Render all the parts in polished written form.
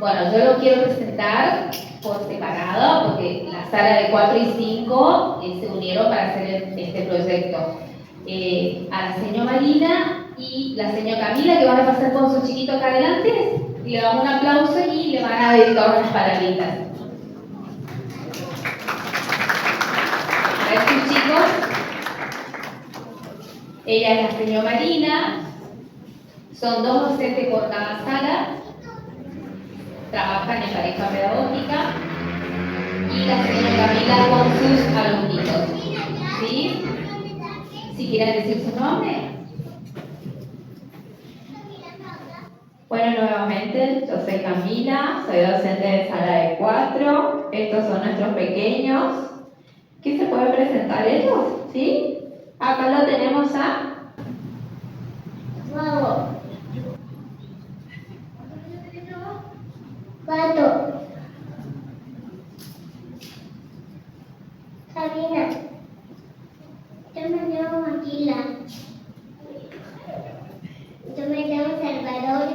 Bueno, yo lo quiero presentar por separado porque la sala de 4 y 5 se unieron para hacer este proyecto. A la señora Marina y la señora Camila, que van a pasar con su chiquito acá adelante, y le damos un aplauso y le van a dedicar unas palabritas. A ver sus chicos. Ella es la señora Marina, son 2 docentes por cada sala, trabajan en pareja pedagógica, y la señora Camila con sus alumnitos. ¿Sí? Si quieren decir su nombre. Bueno, nuevamente, yo soy Camila, soy docente de sala de 4. Estos son nuestros pequeños. ¿Quién se puede presentar ellos? ¿Sí? Acá lo tenemos a... Bravo. Pato. Sabina. Yo me llamo Maquila. Yo me llamo Salvador.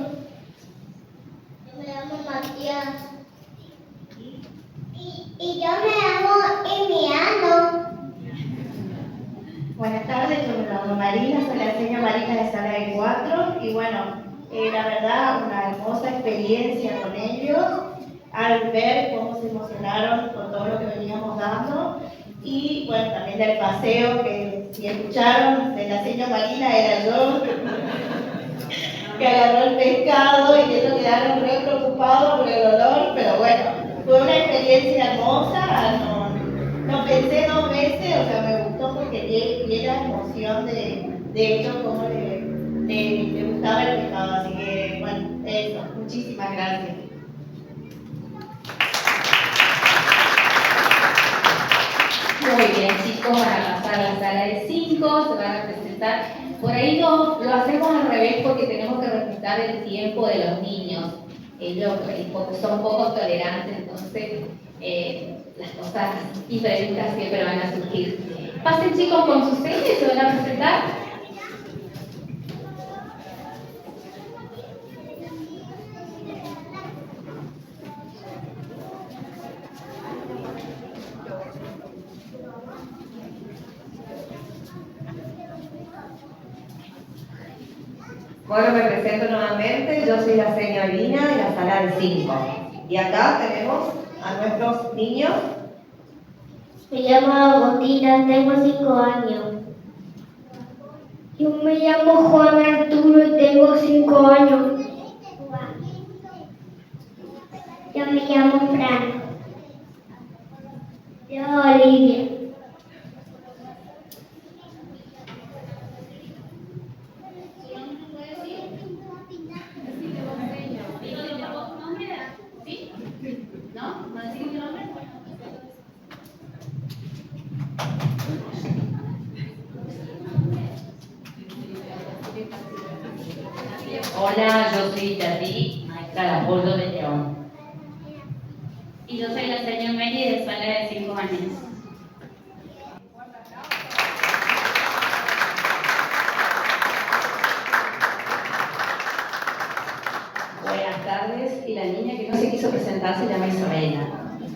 Yo me llamo Matías. Y yo me llamo Emiliano. Buenas tardes, yo me llamo Marina, soy la señora Marina de sala de 4 y bueno, la verdad una hermosa experiencia con ellos al ver cómo se emocionaron con todo lo que veníamos dando y bueno, también del paseo que si escucharon de la señora Marina era yo que agarró el pescado y ellos quedaron re preocupados por el olor, pero bueno, fue una experiencia hermosa, no pensé 2 veces, o sea, me gustó porque vi la emoción de ellos, cómo le gustaba el pescado, así que bueno, eso, muchísimas gracias. Muy bien, chicos, van a pasar a la sala de 5, se van a presentar. Por ahí lo hacemos al revés porque tenemos que respetar el tiempo de los niños. Ellos son poco tolerantes, entonces las cosas y preguntas siempre van a surgir. Pasen, chicos, con sus señas y se van a presentar. Bueno, me presento nuevamente, yo soy la señora Lina de la sala de 5. Y acá tenemos a nuestros niños. Me llamo Agostina, tengo 5 años. Yo me llamo Juan Arturo y tengo 5 años. Yo me llamo Fran. Yo Olivia. Hola, yo soy Tati, maestra de apoyo de León. Y yo soy la señora Meli de sala de 5 años. Buenas tardes, y la niña que no se quiso presentar se llama Isabela,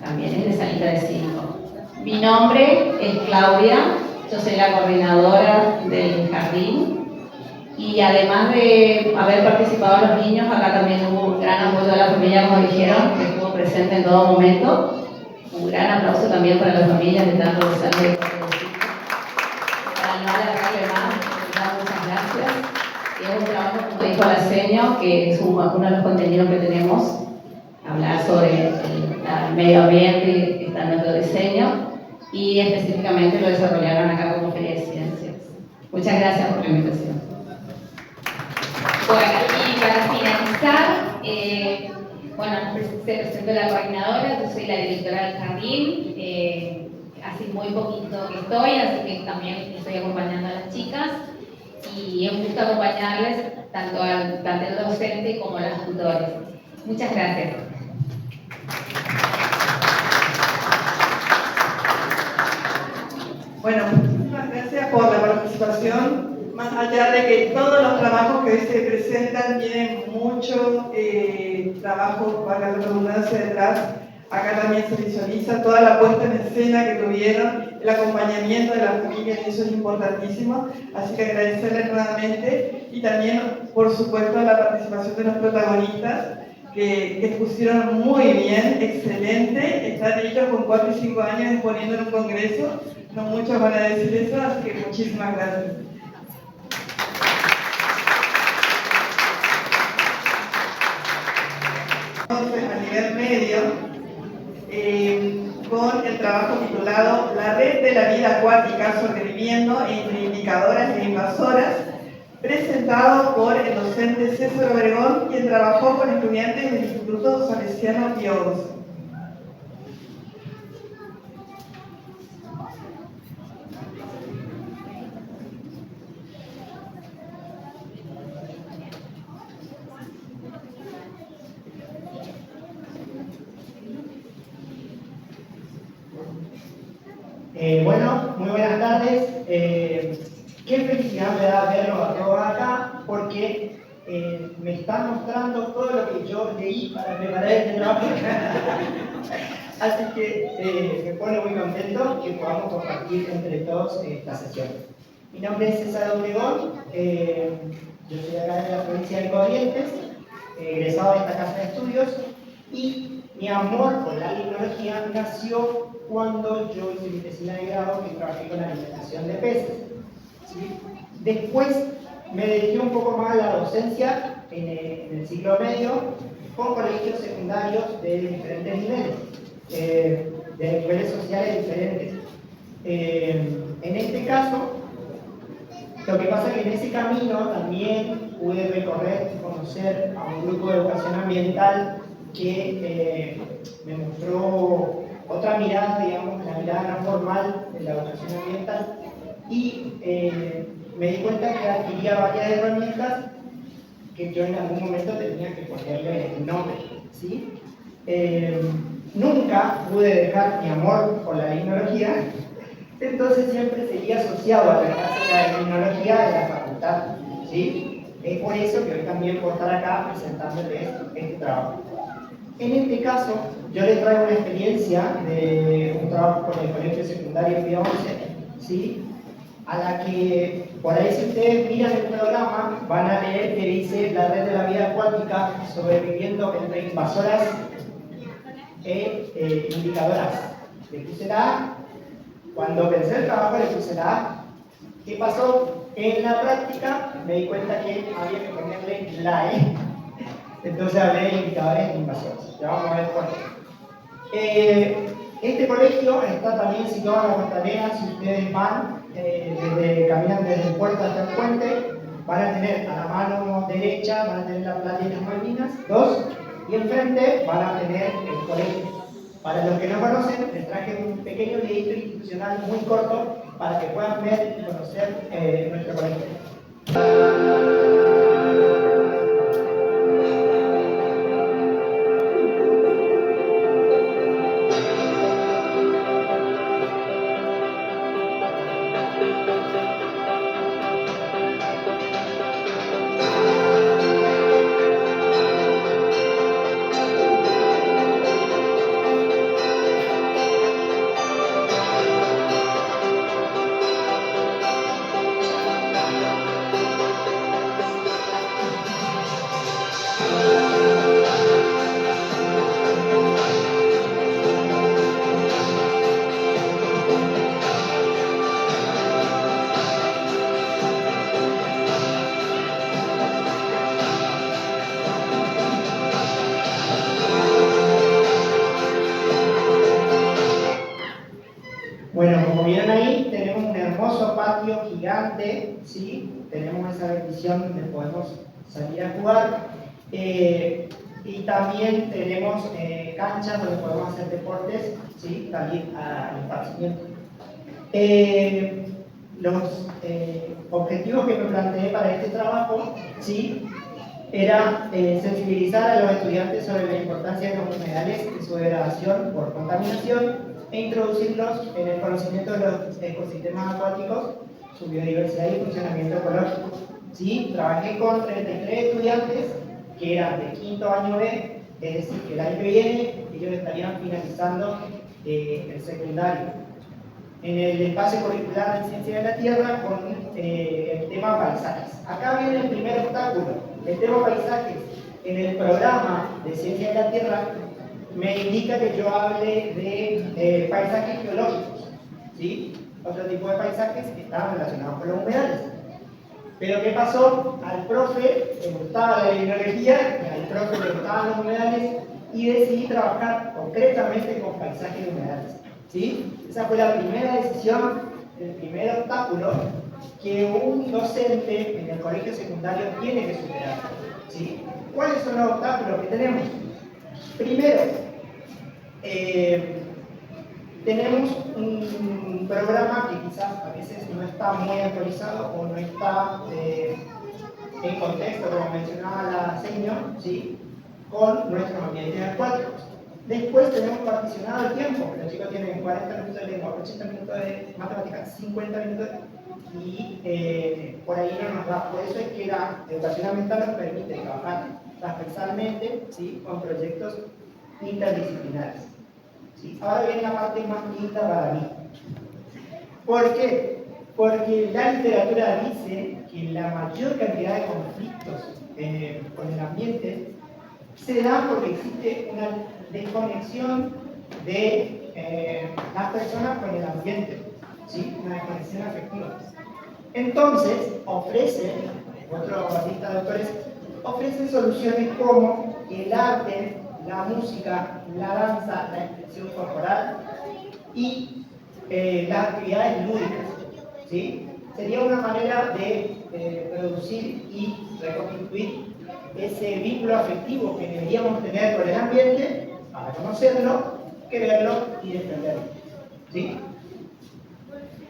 también es de salita de 5. Mi nombre es Claudia, yo soy la coordinadora del jardín y además de haber participado los niños, acá también hubo un gran apoyo a la familia, como dijeron, que estuvo presente en todo momento. Un gran aplauso también para las familias que están realizando el para no alargarle más, muchas gracias. Y es un trabajo, como dijo la seño, que es uno de los contenidos que tenemos, hablar sobre el medio ambiente que está en nuestro diseño y específicamente lo desarrollaron acá como Feria de Ciencias. Muchas gracias por la invitación. Bueno, y para finalizar, bueno, se presentó la coordinadora, yo soy la directora del jardín, hace muy poquito que estoy, así que también estoy acompañando a las chicas y es un gusto acompañarles tanto al plantel docente como a los tutores. Muchas gracias. Bueno, muchísimas gracias por la participación. Más allá de que todos los trabajos que hoy se presentan tienen mucho trabajo, valga la redundancia, detrás. Acá también se visualiza toda la puesta en escena que tuvieron, el acompañamiento de la familia, y eso es importantísimo. Así que agradecerles nuevamente y también, por supuesto, la participación de los protagonistas que expusieron muy bien, excelente. Están ellos con 4 y 5 años exponiendo en un congreso. No muchos van a decir eso, así que muchísimas gracias. Entonces, a nivel medio, con el trabajo titulado La red de la vida acuática sobreviviendo entre indicadoras e invasoras, presentado por el docente César Obregón, quien trabajó con estudiantes del Instituto Salesiano Pío XI. Bueno, muy buenas tardes. Qué felicidad me da verlos a todos acá porque me están mostrando todo lo que yo leí para preparar este trabajo. Así que me pone muy contento que podamos compartir entre todos esta sesión. Mi nombre es César Obregón, yo soy acá de la provincia de Corrientes, egresado de esta casa de estudios, y mi amor por la limnología nació cuando yo hice mi tesis de grado que trabajé con la alimentación de peces. ¿Sí? Después me dediqué un poco más a la docencia en el ciclo medio con colegios secundarios de diferentes niveles, de niveles sociales diferentes. En este caso, lo que pasa es que en ese camino también pude recorrer y conocer a un grupo de educación ambiental que me mostró otra mirada, digamos, la mirada no formal de la educación ambiental, y me di cuenta que adquiría varias herramientas que yo en algún momento tenía que ponerle nombre, ¿sí? Nunca pude dejar mi amor por la limnología, entonces siempre seguí asociado a la cátedra de limnología de la facultad, ¿sí? Es por eso que hoy también puedo estar acá presentándoles este trabajo. En este caso, yo les traigo una experiencia de un trabajo con el colegio secundario Pío XI, ¿sí? A la que, por ahí si ustedes miran el programa, van a leer que dice la red de la vida acuática sobreviviendo entre invasoras e indicadoras. Le puse la A. Cuando pensé el trabajo le puse la A. ¿Qué pasó? En la práctica me di cuenta que había que ponerle la E. Entonces hablé de indicadores e invasoras. Ya vamos a ver por qué. Este colegio está también situado en la Costanera. Si ustedes van, caminan desde el puerto hasta el puente, van a tener a la mano derecha, van a tener la playa y las Malvinas, 2, y enfrente van a tener el colegio. Para los que no conocen, les traje un pequeño videito institucional muy corto para que puedan ver y conocer nuestro colegio. Bueno, como vieron ahí, tenemos un hermoso patio gigante, ¿sí? Tenemos esa bendición donde podemos salir a jugar. Y también tenemos canchas donde podemos hacer deportes, ¿sí? Salir al esparcimiento. Los objetivos que me planteé para este trabajo, ¿sí? Era sensibilizar a los estudiantes sobre la importancia de los humedales y su degradación por contaminación, e introducirlos en el conocimiento de los ecosistemas acuáticos, su biodiversidad y funcionamiento ecológico. ¿Sí? Trabajé con 33 estudiantes que eran de quinto año B, es decir, que el año que viene ellos estarían finalizando el secundario. En el espacio curricular de Ciencia de la Tierra con el tema paisajes. Acá viene el primer obstáculo. El tema paisajes en el programa de Ciencia de la Tierra me indica que yo hable de paisajes geológicos, ¿sí? Otro tipo de paisajes que estaban relacionados con los humedales. Pero ¿qué pasó? Al profe le gustaba la biología, al profe le gustaban los humedales y decidí trabajar concretamente con paisajes de humedales, ¿sí? Esa fue la primera decisión, el primer obstáculo que un docente en el colegio secundario tiene que superar, ¿sí? ¿Cuáles son los obstáculos que tenemos? Primero, tenemos un programa que quizás a veces no está muy actualizado o no está en contexto, como mencionaba la señor, ¿sí? Con nuestros ambientes acuáticos. Después tenemos particionado el tiempo. Los chicos tienen 40 minutos de lengua, 80 minutos de matemáticas, 50 minutos y por ahí no nos da. Por eso es que la educación ambiental nos permite trabajar transversalmente, ¿sí? Con proyectos interdisciplinares. ¿Sí? Ahora viene la parte más linda para mí. ¿Por qué? Porque la literatura dice que la mayor cantidad de conflictos con el ambiente se da porque existe una desconexión de las personas con el ambiente, ¿sí? Una desconexión afectiva. Entonces, otro artista de autores, ofrecen soluciones como el arte, la música, la danza, la expresión corporal y las actividades lúdicas, ¿sí? Sería una manera de producir y reconstituir ese vínculo afectivo que deberíamos tener con el ambiente para conocerlo, quererlo y defenderlo, ¿sí?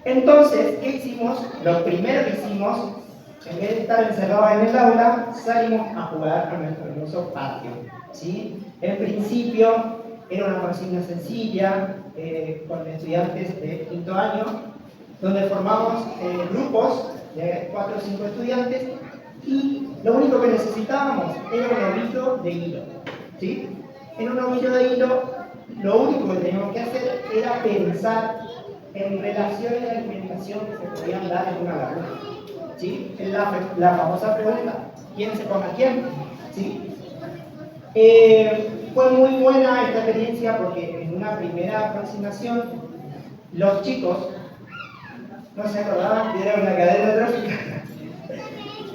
Entonces, ¿qué hicimos? Lo primero que hicimos, en vez de estar encerrados en el aula, salimos a jugar a nuestro hermoso patio, ¿sí? En principio era una consigna sencilla con estudiantes de quinto año, donde formamos grupos de 4 o 5 estudiantes y lo único que necesitábamos era un ovillo de hilo, ¿sí? En un ovillo de hilo lo único que teníamos que hacer era pensar en relaciones de alimentación que se podían dar en una laguna, ¿sí? Es la famosa pregunta, ¿quién se come a quién? ¿Sí? Fue muy buena esta experiencia porque en una primera aproximación los chicos no se acordaban que era una cadena trófica,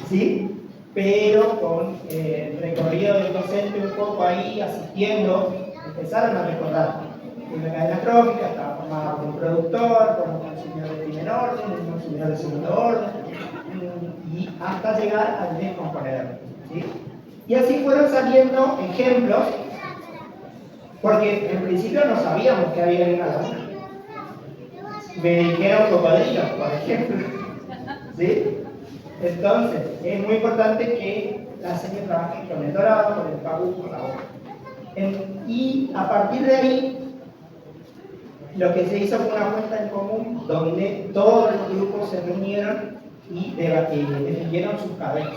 ¿sí? Pero con el recorrido del docente un poco ahí asistiendo, empezaron a recordar que una cadena trófica estaba formada por un productor, por un consumidor de primer orden, un consumidor de segundo orden, y hasta llegar al descomponedor, ¿sí? Y así fueron saliendo ejemplos, porque en principio no sabíamos que había en una laguna. Me dijeron cocodrilo, por ejemplo, ¿sí? Entonces, es muy importante que las señas trabajen con el dorado, con el pabú, con la boca. Y a partir de ahí, lo que se hizo fue una cuenta en común donde todos los grupos se reunieron y defendieron sus cabezas.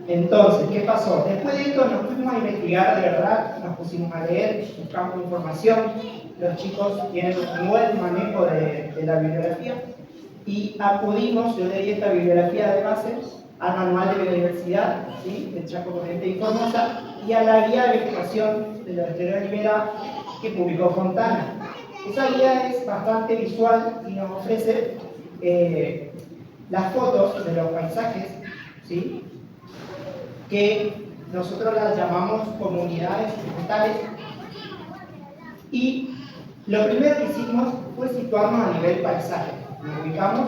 Entonces, ¿qué pasó? Después de esto nos fuimos a investigar de verdad, nos pusimos a leer, buscamos información, los chicos tienen un buen manejo de la bibliografía y acudimos, yo le di esta bibliografía de base al manual de biodiversidad, ¿sí? De Chaco, Corrientes y Formosa y a la guía de vegetación de la Estero Rivera que publicó Fontana. Esa guía es bastante visual y nos ofrece las fotos de los paisajes, ¿sí? Que nosotros las llamamos comunidades vegetales y lo primero que hicimos fue situarnos a nivel paisaje. Nos ubicamos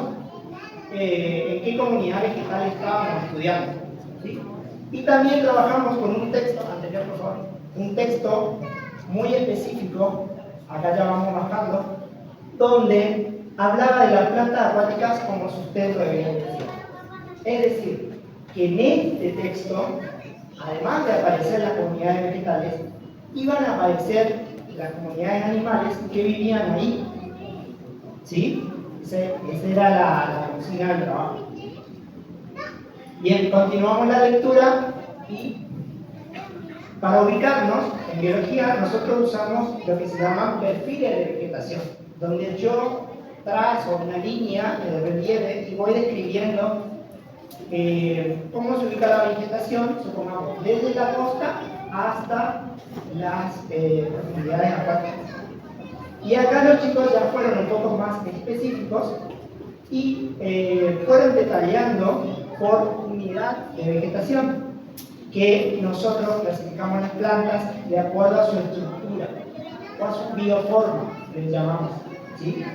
en qué comunidad vegetal estábamos estudiando, ¿sí? Y también trabajamos con un texto, anterior por favor, un texto muy específico, acá ya vamos bajando, donde hablaba de las plantas acuáticas como sustento de biodiversidad. Es decir, que en este texto, además de aparecer las comunidades vegetales, iban a aparecer las comunidades animales que vivían ahí, ¿sí? Esa era la consigna del trabajo. Bien, continuamos la lectura y para ubicarnos en biología nosotros usamos lo que se llaman perfiles de vegetación, donde yo trazo una línea de relieve y voy describiendo cómo se ubica la vegetación, supongamos, desde la costa hasta las profundidades acuáticas. Y acá los chicos ya fueron un poco más específicos y fueron detallando por unidad de vegetación que nosotros clasificamos las plantas de acuerdo a su estructura o a su bioforma, les llamamos, ¿sí?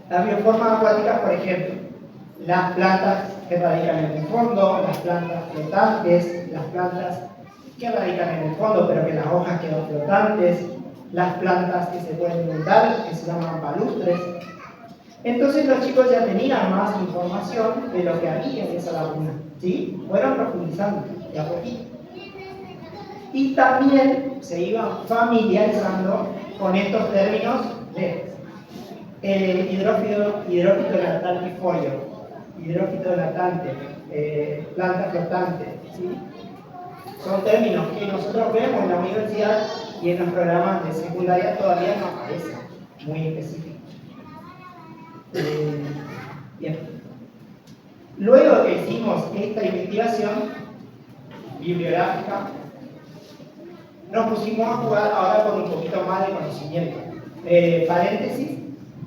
Las bioformas acuáticas, por ejemplo, las plantas que radican en el fondo, las plantas flotantes, las plantas que radican en el fondo pero que las hojas quedan flotantes, las plantas que se pueden inundar, que se llaman palustres. Entonces los chicos ya tenían más información de lo que había en esa laguna, ¿sí? Fueron profundizando de a poquito. Y también se iban familiarizando con estos términos de hidrófito lactantifolio, hidrófito lactante, planta flotante, ¿sí? Son términos que nosotros vemos en la universidad y en los programas de secundaria todavía no aparecen, muy específicos. Bien. Luego que hicimos esta investigación bibliográfica, nos pusimos a jugar ahora con un poquito más de conocimiento. Paréntesis,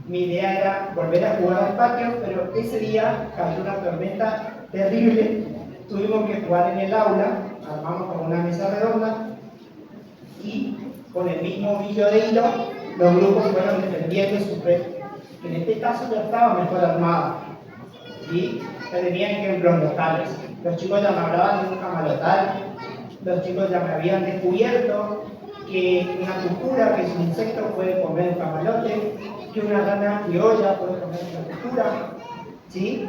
mi idea era volver a jugar al patio, pero ese día cayó una tormenta terrible, tuvimos que jugar en el aula, armamos como una mesa redonda y con el mismo hillo de hilo los grupos fueron defendiendo su red, que en este caso ya estaba mejor armada y se tenían ejemplos locales. Los chicos ya me hablaban de un camalotal, los chicos ya me habían descubierto que una tucura, que es un insecto, puede comer un camalote, que una rana criolla puede comer una tucura, ¿sí?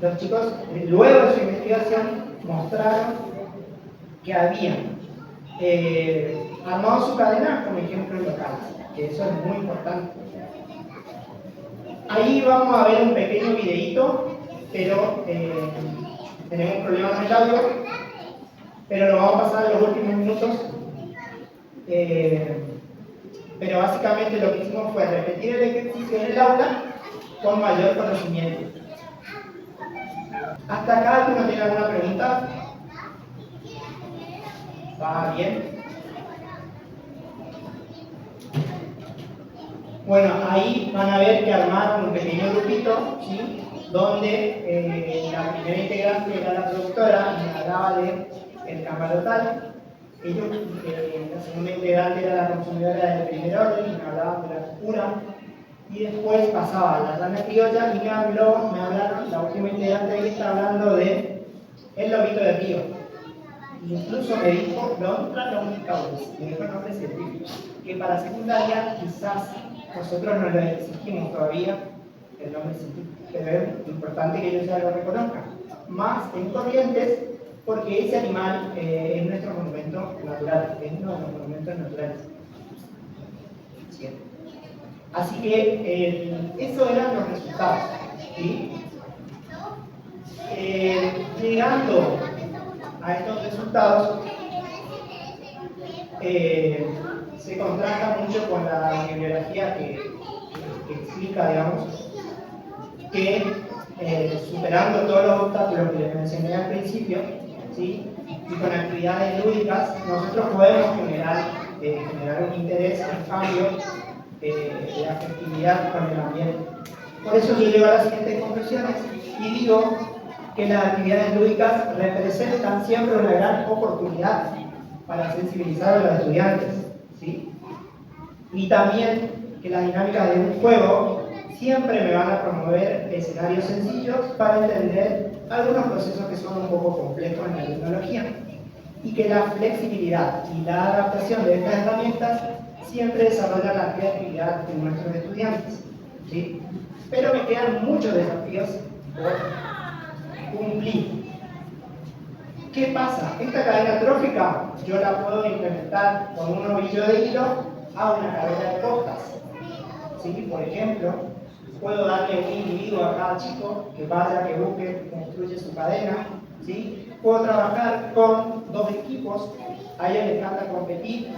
Los chicos, luego de su investigación, mostraron que habían armado su cadena como ejemplos locales, que eso es muy importante. Ahí vamos a ver un pequeño videíto, pero tenemos un problema con el audio, pero lo vamos a pasar en los últimos minutos. Pero básicamente lo que hicimos fue repetir el ejercicio en el aula con mayor conocimiento. ¿Hasta acá alguno tiene alguna pregunta? ¿Va bien? Bueno, ahí van a ver que armaron un pequeño grupito, ¿sí? Donde la primera integrante era la productora y me hablaba del camalotal. Ellos, la segunda integrante era la consumidora del primer orden y me hablaban de la tucura. Y después pasaba a la rana criolla y me hablaron, la última integrante ahí está hablando de el lobito de río. Incluso me dijo Lontra lomnicaudis, me dijo el nombre científico, que para secundaria quizás nosotros no lo exigimos todavía el nombre científico, pero es importante que ellos ya lo reconozcan. Más en Corrientes, porque ese animal es nuestro monumento natural, es uno de los monumentos naturales. ¿Sí? Así que esos eran los resultados, ¿sí? Llegando a estos resultados, se contrasta mucho con la bibliografía que explica, digamos, que superando todos los obstáculos que les mencioné al principio, ¿sí? Y con actividades lúdicas, nosotros podemos generar un interés, un cambio de afectividad con el ambiente. Por eso yo llego a las siguientes conclusiones y digo que las actividades lúdicas representan siempre una gran oportunidad para sensibilizar a los estudiantes, ¿sí? Y también que las dinámicas de un juego siempre me van a promover escenarios sencillos para entender algunos procesos que son un poco complejos en la tecnología, y que la flexibilidad y la adaptación de estas herramientas siempre desarrollan la creatividad de nuestros estudiantes, ¿sí? Pero me quedan muchos desafíos por cumplir. ¿Qué pasa? Esta cadena trófica yo la puedo implementar con un ovillo de hilo a una cadena de costas, ¿sí? Por ejemplo, puedo darle un individuo a cada chico que vaya, que busque, construye su cadena, ¿sí? Puedo trabajar con 2 equipos, a ellos les encanta competir.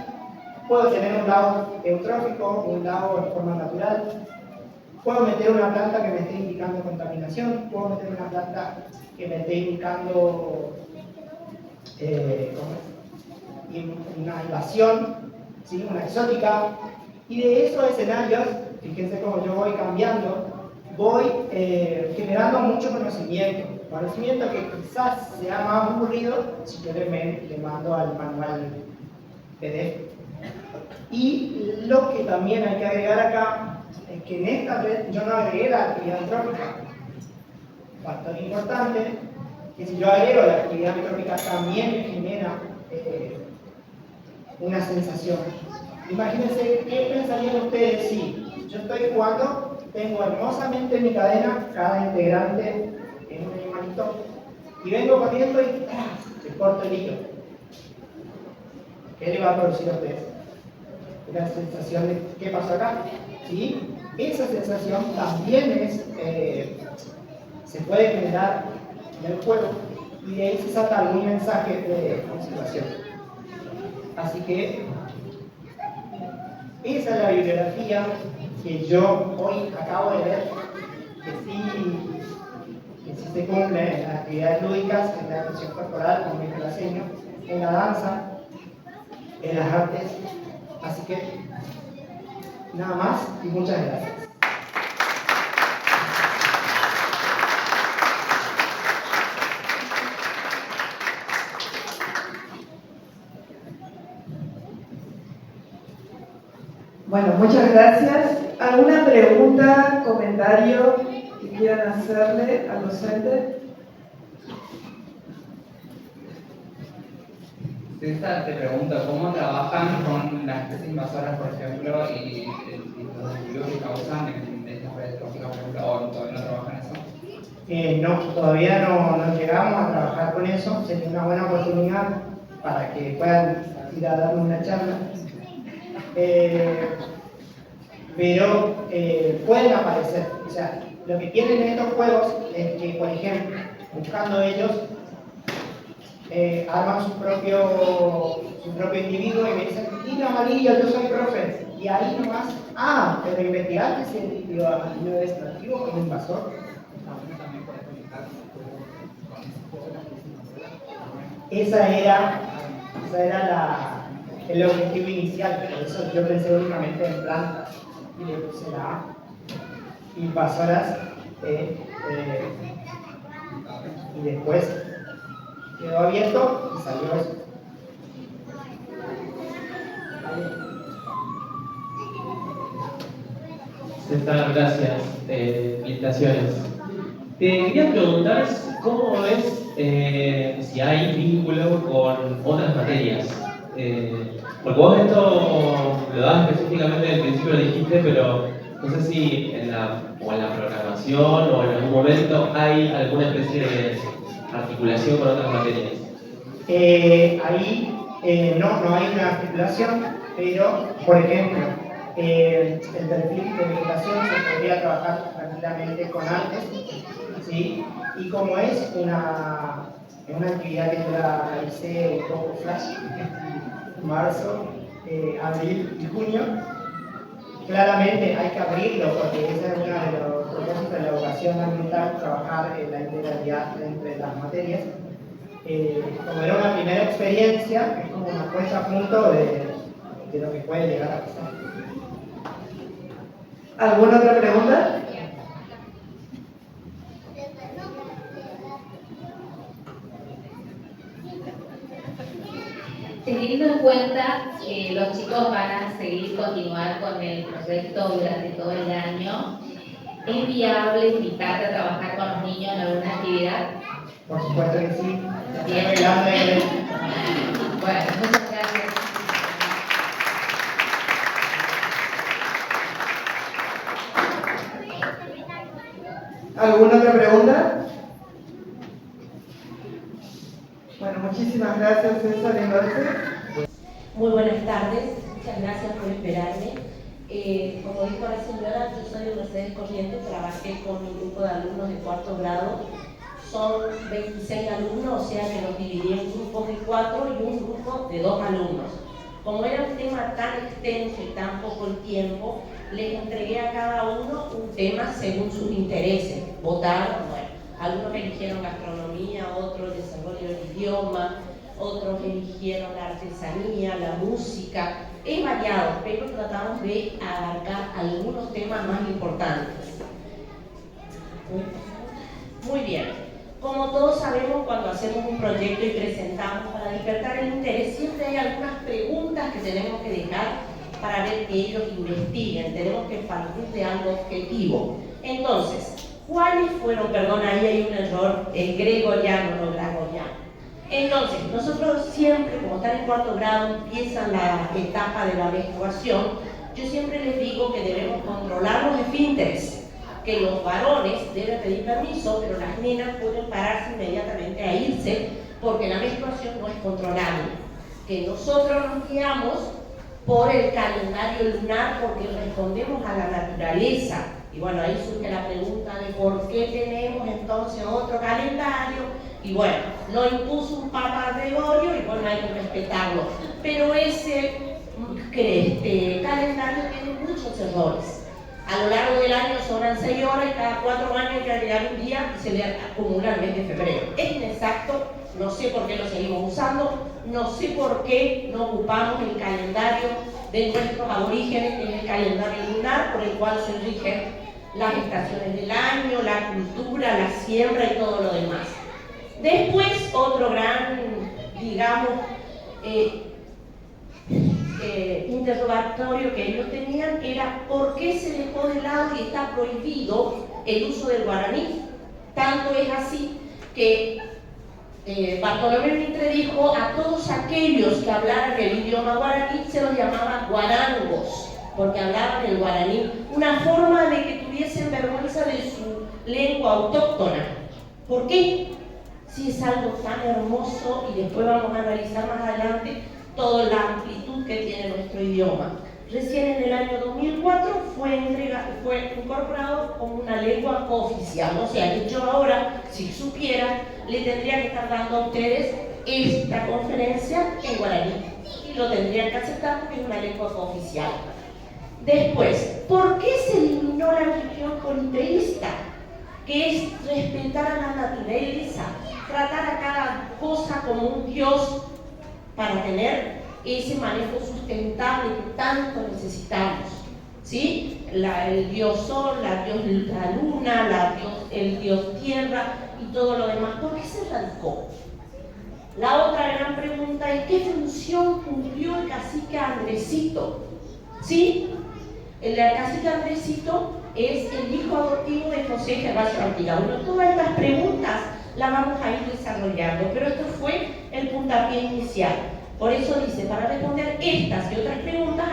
Puedo tener un lado eutrófico, un lado de forma natural. Puedo meter una planta que me esté indicando contaminación, puedo meter una planta que me esté indicando una invasión, ¿sí? Una exótica. Y de esos escenarios, fíjense cómo yo voy cambiando, voy generando mucho conocimiento que quizás sea más aburrido si yo le mando al manual PDF. Y lo que también hay que agregar acá es que en esta red yo no agregué la actividad antrópica. Factor importante, que si yo agrego la actividad antrópica también me genera una sensación. Imagínense qué pensarían ustedes si yo estoy jugando, tengo hermosamente en mi cadena, cada integrante es un animalito, y vengo corriendo y le corto el hilo. ¿Qué le va a producir a ustedes? Una sensación de ¿qué pasó acá? ¿Sí? Esa sensación también se puede generar en el juego y de ahí se saca algún mensaje de conservación. Así que esa es la bibliografía que yo hoy acabo de ver, que sí se cumple en las actividades lúdicas, en la expresión corporal, como dijo la señora, en la danza, en las artes. Así que nada más y muchas gracias. Bueno, muchas gracias. ¿Alguna pregunta, comentario que quieran hacerle al docente? César, te pregunto, ¿cómo trabajan con las especies invasoras, por ejemplo, y los desvíos que causan en estas redes tróficas, por ejemplo, o todavía no trabajan eso? No, todavía no llegamos a trabajar con eso. Sería una buena oportunidad para que puedan ir a darnos una charla. Pero pueden aparecer. O sea, lo que tienen estos juegos es que, por ejemplo, buscando ellos, arman su propio individuo y me dicen, Lina Amarillo, yo soy profe. Y ahí nomás, pero investigaste si el líquido amarillo es nativo como invasor. Esa era el objetivo inicial, por eso yo pensé únicamente en plantas y le puse la A, invasoras, y después quedó abierto y salió eso. César, gracias. Felicitaciones. Te quería preguntar cómo ves si hay vínculo con otras materias. Porque vos esto lo das específicamente en el principio, lo dijiste, pero no sé si en la programación o en algún momento hay alguna especie de articulación con otras materias. Ahí no hay una articulación, pero, por ejemplo, el perfil de vegetación se podría trabajar tranquilamente con artes, ¿sí? Y como es una actividad que yo la realicé un poco flash, marzo, abril y junio, claramente hay que abrirlo porque ese es uno de los propósitos de la educación ambiental, trabajar la integralidad entre las materias. Como era una primera experiencia, es como una puesta a punto de lo que puede llegar a pasar. ¿Alguna otra pregunta? Teniendo en cuenta que los chicos van a continuar con el proyecto durante todo el año, ¿es viable invitarte a trabajar con los niños en alguna actividad? Por supuesto que sí. Bien. Bueno, muchas gracias. ¿Alguna otra pregunta? Bueno, muchísimas gracias, César y Merce. Muy buenas tardes, muchas gracias por esperarme. Como dijo la señora, yo soy de Mercedes Corrientes, trabajé con un grupo de alumnos de 4º grado son 26 alumnos, o sea que los dividí en grupos de 4 y un grupo de 2 alumnos. Como era un tema tan extenso y tan poco el tiempo, les entregué a cada uno un tema según sus intereses. Votaron, bueno, algunos eligieron gastronomía, otros el desarrollo del idioma, otros eligieron la artesanía, la música. Es variado, pero tratamos de abarcar algunos temas más importantes. Muy bien. Como todos sabemos, cuando hacemos un proyecto y presentamos para despertar el interés, siempre hay algunas preguntas que tenemos que dejar para ver que ellos investiguen. Tenemos que partir de algo objetivo. Entonces, ¿cuáles fueron? Perdón, ahí hay un error, el gregoriano, no gregoriano. Entonces, nosotros siempre, como están en 4º grado, empiezan la etapa de la menstruación, yo siempre les digo que debemos controlar los esfínteres, que los varones deben pedir permiso, pero las nenas pueden pararse inmediatamente a irse, porque la menstruación no es controlable. Que nosotros nos guiamos por el calendario lunar, porque respondemos a la naturaleza. Y bueno, ahí surge la pregunta de por qué tenemos entonces otro calendario. Y bueno, lo impuso un Papa Gregorio y bueno, hay que respetarlo. Pero ese calendario tiene muchos errores. A lo largo del año sobran 6 horas y cada 4 años hay que agregar un día y se le acumula el mes de febrero. Es inexacto, no sé por qué lo seguimos usando, no sé por qué no ocupamos el calendario de nuestros aborígenes, que es el calendario lunar, por el cual se rigen las estaciones del año, la cultura, la siembra y todo lo demás. Después, otro gran, digamos, interrogatorio que ellos tenían era por qué se dejó de lado y está prohibido el uso del guaraní. Tanto es así que Bartolomé Mitre dijo a todos aquellos que hablaran el idioma guaraní se los llamaba guarangos, porque hablaban el guaraní, una forma de que tuviesen vergüenza de su lengua autóctona. ¿Por qué? Si es algo tan hermoso, y después vamos a analizar más adelante toda la amplitud que tiene nuestro idioma. Recién en el año 2004 fue incorporado como una lengua oficial, o sea que yo ahora, si supiera, le tendría que estar dando a ustedes esta conferencia en guaraní y lo tendrían que aceptar porque es una lengua oficial. Después, ¿por qué se eliminó la religión politeísta? Que es respetar a la naturaleza, tratar a cada cosa como un dios para tener ese manejo sustentable que tanto necesitamos, ¿sí? El dios sol, la luna, el dios tierra y todo lo demás. ¿Por qué se radicó? La otra gran pregunta es ¿qué función cumplió el cacique Andresito? ¿Sí? El cacique Andresito es el hijo adoptivo de José Gervasio Artigas. Bueno, todas estas preguntas las vamos a ir desarrollando, pero esto fue el puntapié inicial. Por eso dice, para responder estas y otras preguntas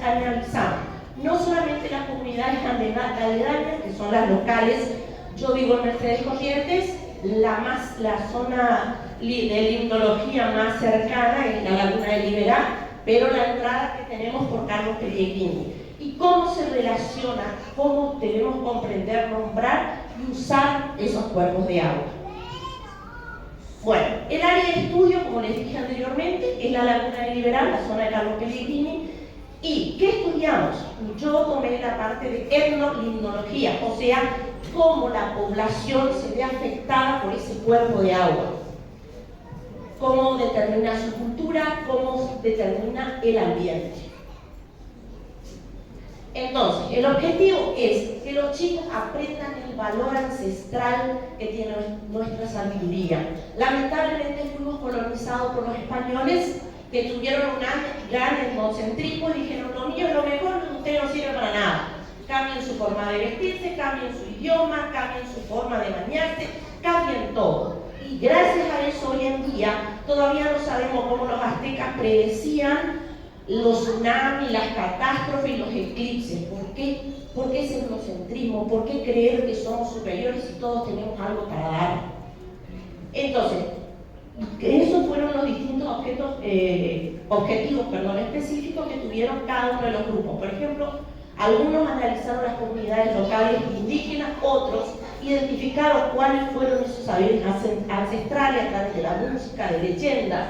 analizamos no solamente las comunidades aledañas, que son las locales. Yo vivo en Mercedes Corrientes, la zona de limnología más cercana es la Laguna de Liberá, pero la entrada que tenemos por Carlos Pellegrini. ¿Y cómo se relaciona? ¿Cómo debemos comprender, nombrar y usar esos cuerpos de agua? Bueno, el área de estudio, como les dije anteriormente, es la Laguna de Liberá, la zona de Carlos Pellegrini. ¿Y qué estudiamos? Yo tomé la parte de etnolimnología, o sea, cómo la población se ve afectada por ese cuerpo de agua. Cómo determina su cultura, cómo determina el ambiente. Entonces, el objetivo es que los chicos aprendan el valor ancestral que tiene nuestra sabiduría. Lamentablemente fuimos colonizados por los españoles, que tuvieron un gran etnocentrismo y dijeron, los niños lo mejor, usted no sirve para nada. Cambien su forma de vestirse, cambien su idioma, cambien su forma de bañarse, cambien todo. Y gracias a eso hoy en día todavía no sabemos cómo los aztecas predecían los tsunamis, las catástrofes y los eclipses. ¿Por qué? ¿Por qué ese etnocentrismo? ¿Por qué creer que somos superiores y todos tenemos algo para dar? Entonces, esos fueron los distintos objetivos específicos que tuvieron cada uno de los grupos. Por ejemplo, algunos analizaron las comunidades locales indígenas, otros identificaron cuáles fueron esos saberes ancestrales a través de la música, de leyendas,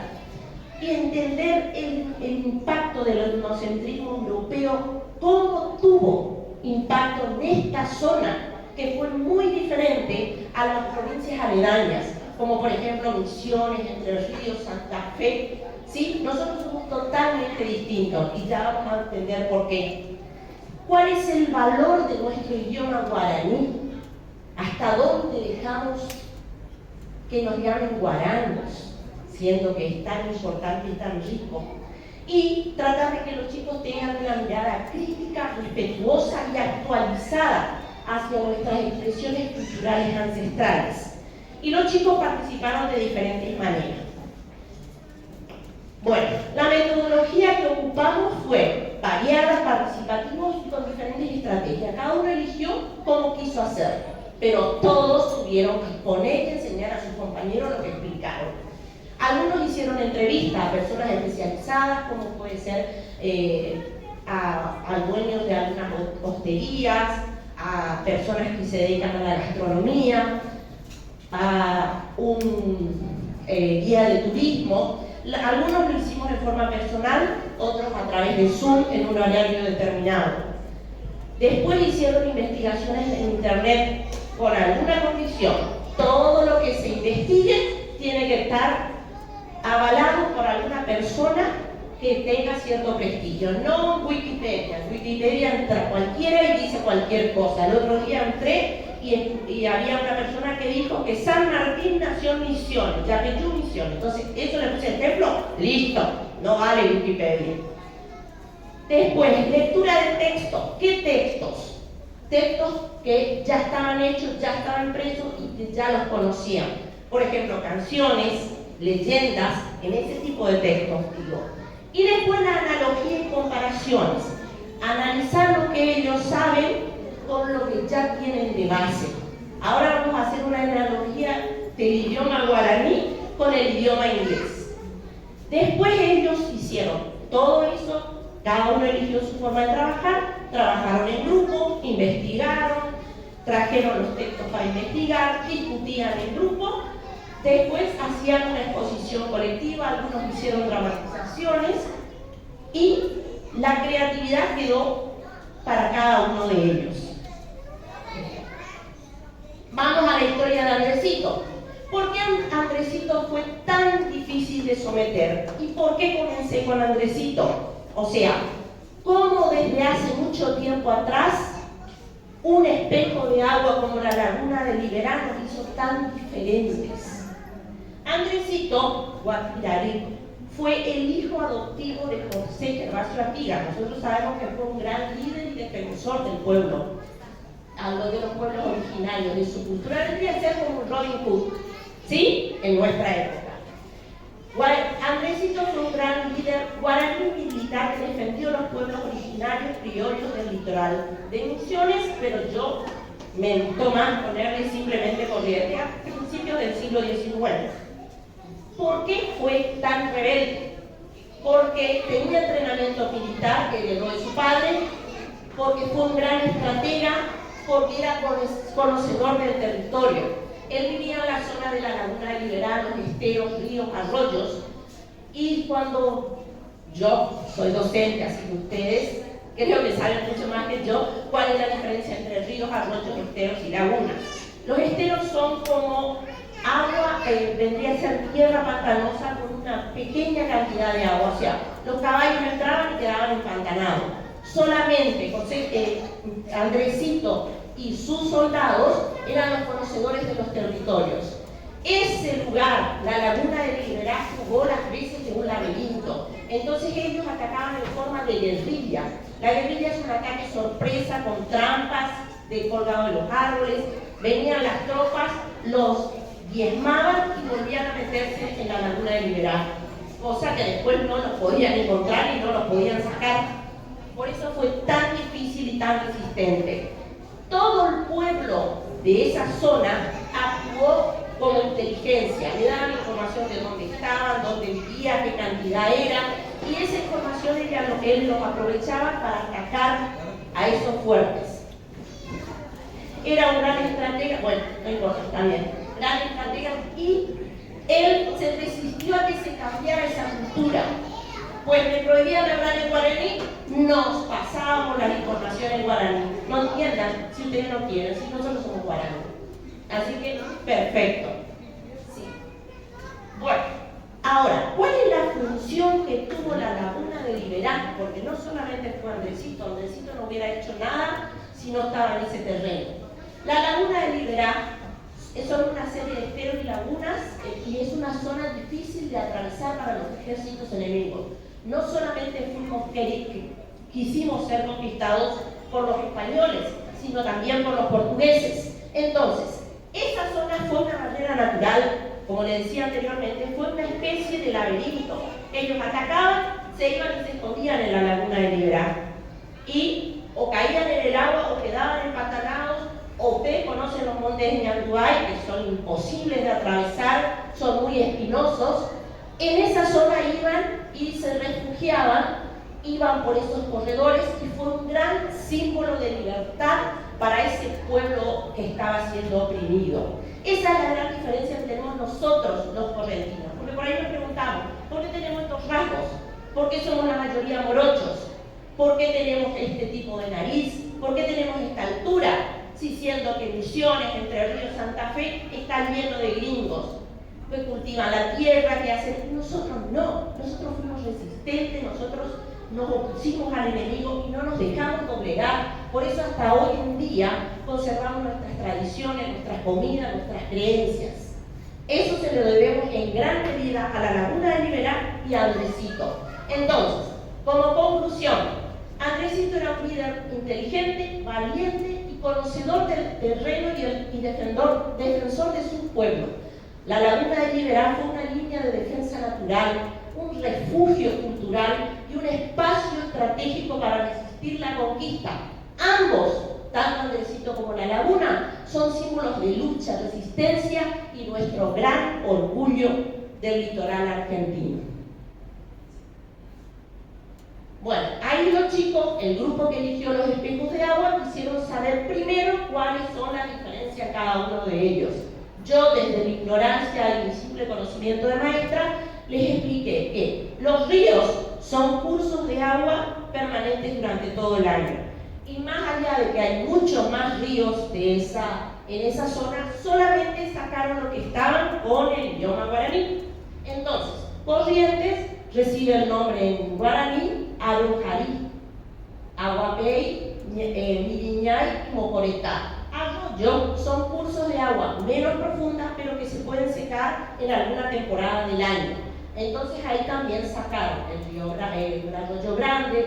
y entender el impacto del etnocentrismo europeo, cómo tuvo impacto en esta zona, que fue muy diferente a las provincias aledañas, como por ejemplo Misiones, Entre Ríos, Santa Fe. ¿Sí? Nosotros somos totalmente distintos y ya vamos a entender por qué. ¿Cuál es el valor de nuestro idioma guaraní? ¿Hasta dónde dejamos que nos llamen guaranos, siendo que es tan importante y tan rico? Y tratar de que los chicos tengan una mirada crítica, respetuosa y actualizada hacia nuestras expresiones culturales ancestrales. Y los chicos participaron de diferentes maneras. Bueno, la metodología que ocupamos fue variada, participativos y con diferentes estrategias. Cada uno eligió cómo quiso hacer, pero todos tuvieron que exponer y enseñar a sus compañeros lo que explicaron. Algunos hicieron entrevistas a personas especializadas, como puede ser a dueños de algunas hosterías, a personas que se dedican a la gastronomía, a un guía de turismo. Algunos lo hicimos de forma personal, otros a través de Zoom en un horario determinado. Después hicieron investigaciones en internet con alguna condición. Todo lo que se investigue tiene que estar avalado por alguna persona que tenga cierto prestigio, no Wikipedia. En Wikipedia entra cualquiera y dice cualquier cosa. El otro día entré y había una persona que dijo que San Martín nació en Misiones, Yapeyú Misiones. Entonces, eso le puse ejemplo, listo, no vale Wikipedia. Después, lectura de texto. ¿Qué textos? Textos que ya estaban hechos, ya estaban impresos y que ya los conocían. Por ejemplo, canciones, leyendas, en ese tipo de textos, digo. Y después la analogía y comparaciones. Analizar lo que ellos saben con lo que ya tienen de base. Ahora vamos a hacer una analogía del idioma guaraní con el idioma inglés. Después ellos hicieron todo eso, cada uno eligió su forma de trabajar, trabajaron en grupo, investigaron, trajeron los textos para investigar, discutían en grupo, después hacían una exposición colectiva, algunos hicieron dramatizaciones y la creatividad quedó para cada uno de ellos. Vamos a la historia de Andresito. ¿Por qué Andresito fue tan difícil de someter? ¿Y por qué comencé con Andresito? O sea, ¿cómo desde hace mucho tiempo atrás un espejo de agua como la laguna de Liberá nos hizo tan diferentes? Andresito Guapirari fue el hijo adoptivo de José Gervasio Artigas. Nosotros sabemos que fue un gran líder y defensor del pueblo, hablo de los pueblos originarios, de su cultura. Debería ser como un Robin Hood, ¿sí? En nuestra época. Andresito fue un gran líder guaraní militar que defendió los pueblos originarios criollos del litoral de Misiones, pero yo me gustó más ponerle simplemente Corrientes a principios del siglo XIX. ¿Por qué fue tan rebelde? Porque tenía entrenamiento militar que heredó de su padre, porque fue un gran estratega, porque era conocedor del territorio. Él vivía en la zona de la laguna de Liberá, los esteros, ríos, arroyos, y cuando yo soy docente, así que ustedes creo que saben mucho más que yo cuál es la diferencia entre ríos, arroyos, esteros y lagunas. Los esteros son como agua, vendría a ser tierra pantanosa con una pequeña cantidad de agua, o sea, los caballos entraban y quedaban empantanados. Solamente Andresito y sus soldados eran los conocedores de los territorios. Ese lugar, la laguna de Liberá, jugó las veces de un laberinto. Entonces ellos atacaban en forma de guerrilla. La guerrilla es un ataque sorpresa con trampas de colgado de los árboles. Venían las tropas, los diezmaban y volvían a meterse en la laguna de Liberá, cosa que después no los podían encontrar y no los podían sacar. Por eso fue tan difícil y tan resistente. Todo el pueblo de esa zona actuó como inteligencia, le daban información de dónde estaban, dónde vivían, qué cantidad era, y esa información él los aprovechaba para atacar a esos fuertes. era un gran estratega, bueno, no importa, está bien, gran estratega, y él se resistió a que se cambiara esa cultura. Pues me prohibían hablar en guaraní, nos pasábamos la información en guaraní. No entiendan si ustedes no quieren, si nosotros somos guaraní. Así que, perfecto. Sí. Bueno, ahora, ¿cuál es la función que tuvo la Laguna de Liberá? Porque no solamente fue Andresito no hubiera hecho nada si no estaba en ese terreno. La Laguna de Liberá son una serie de esteros y lagunas y es una zona difícil de atravesar para los ejércitos enemigos. No solamente quisimos ser conquistados por los españoles, sino también por los portugueses. Entonces, esa zona fue una barrera natural, como les decía anteriormente, fue una especie de laberinto. Ellos atacaban, se iban y se escondían en la Laguna de Liberá. Y o caían en el agua o quedaban empantanados. O ustedes conocen los montes de Ñanduay, que son imposibles de atravesar, son muy espinosos. En esa zona iban y se refugiaban, iban por esos corredores y fue un gran símbolo de libertad para ese pueblo que estaba siendo oprimido. Esa es la gran diferencia que tenemos nosotros los correntinos, porque por ahí nos preguntamos, ¿por qué tenemos estos rasgos? ¿Por qué somos la mayoría morochos? ¿Por qué tenemos este tipo de nariz? ¿Por qué tenemos esta altura? Si siendo que Misiones, Entre Ríos, Santa Fe están llenos de gringos que cultivan la tierra, que hacen. Nosotros no, nosotros fuimos resistentes, nosotros nos opusimos al enemigo y no nos dejamos doblegar. Por eso hasta hoy en día conservamos nuestras tradiciones, nuestras comidas, nuestras creencias. Eso se lo debemos en gran medida a la Laguna de Liberá y a Andresito. Entonces, como conclusión, Andresito era un líder inteligente, valiente y conocedor del terreno y defensor de su pueblo. La Laguna de Liberá fue una línea de defensa natural, un refugio cultural y un espacio estratégico para resistir la conquista. Ambos, tanto Andresito como la Laguna, son símbolos de lucha, resistencia y nuestro gran orgullo del litoral argentino. Bueno, ahí los chicos, el grupo que eligió los espejos de agua, quisieron saber primero cuáles son las diferencias de cada uno de ellos. Yo, desde mi ignorancia y mi simple conocimiento de maestra, les expliqué que los ríos son cursos de agua permanentes durante todo el año. Y más allá de que hay muchos más ríos en esa zona, solamente sacaron los que estaban con el idioma guaraní. Entonces, Corrientes recibe el nombre en guaraní, Arunjarí, Aguapey, Miriñay y Mocoretá. Arroyo son cursos de agua menos profundas, pero que se pueden secar en alguna temporada del año. Entonces ahí también sacaron el Arroyo Grande,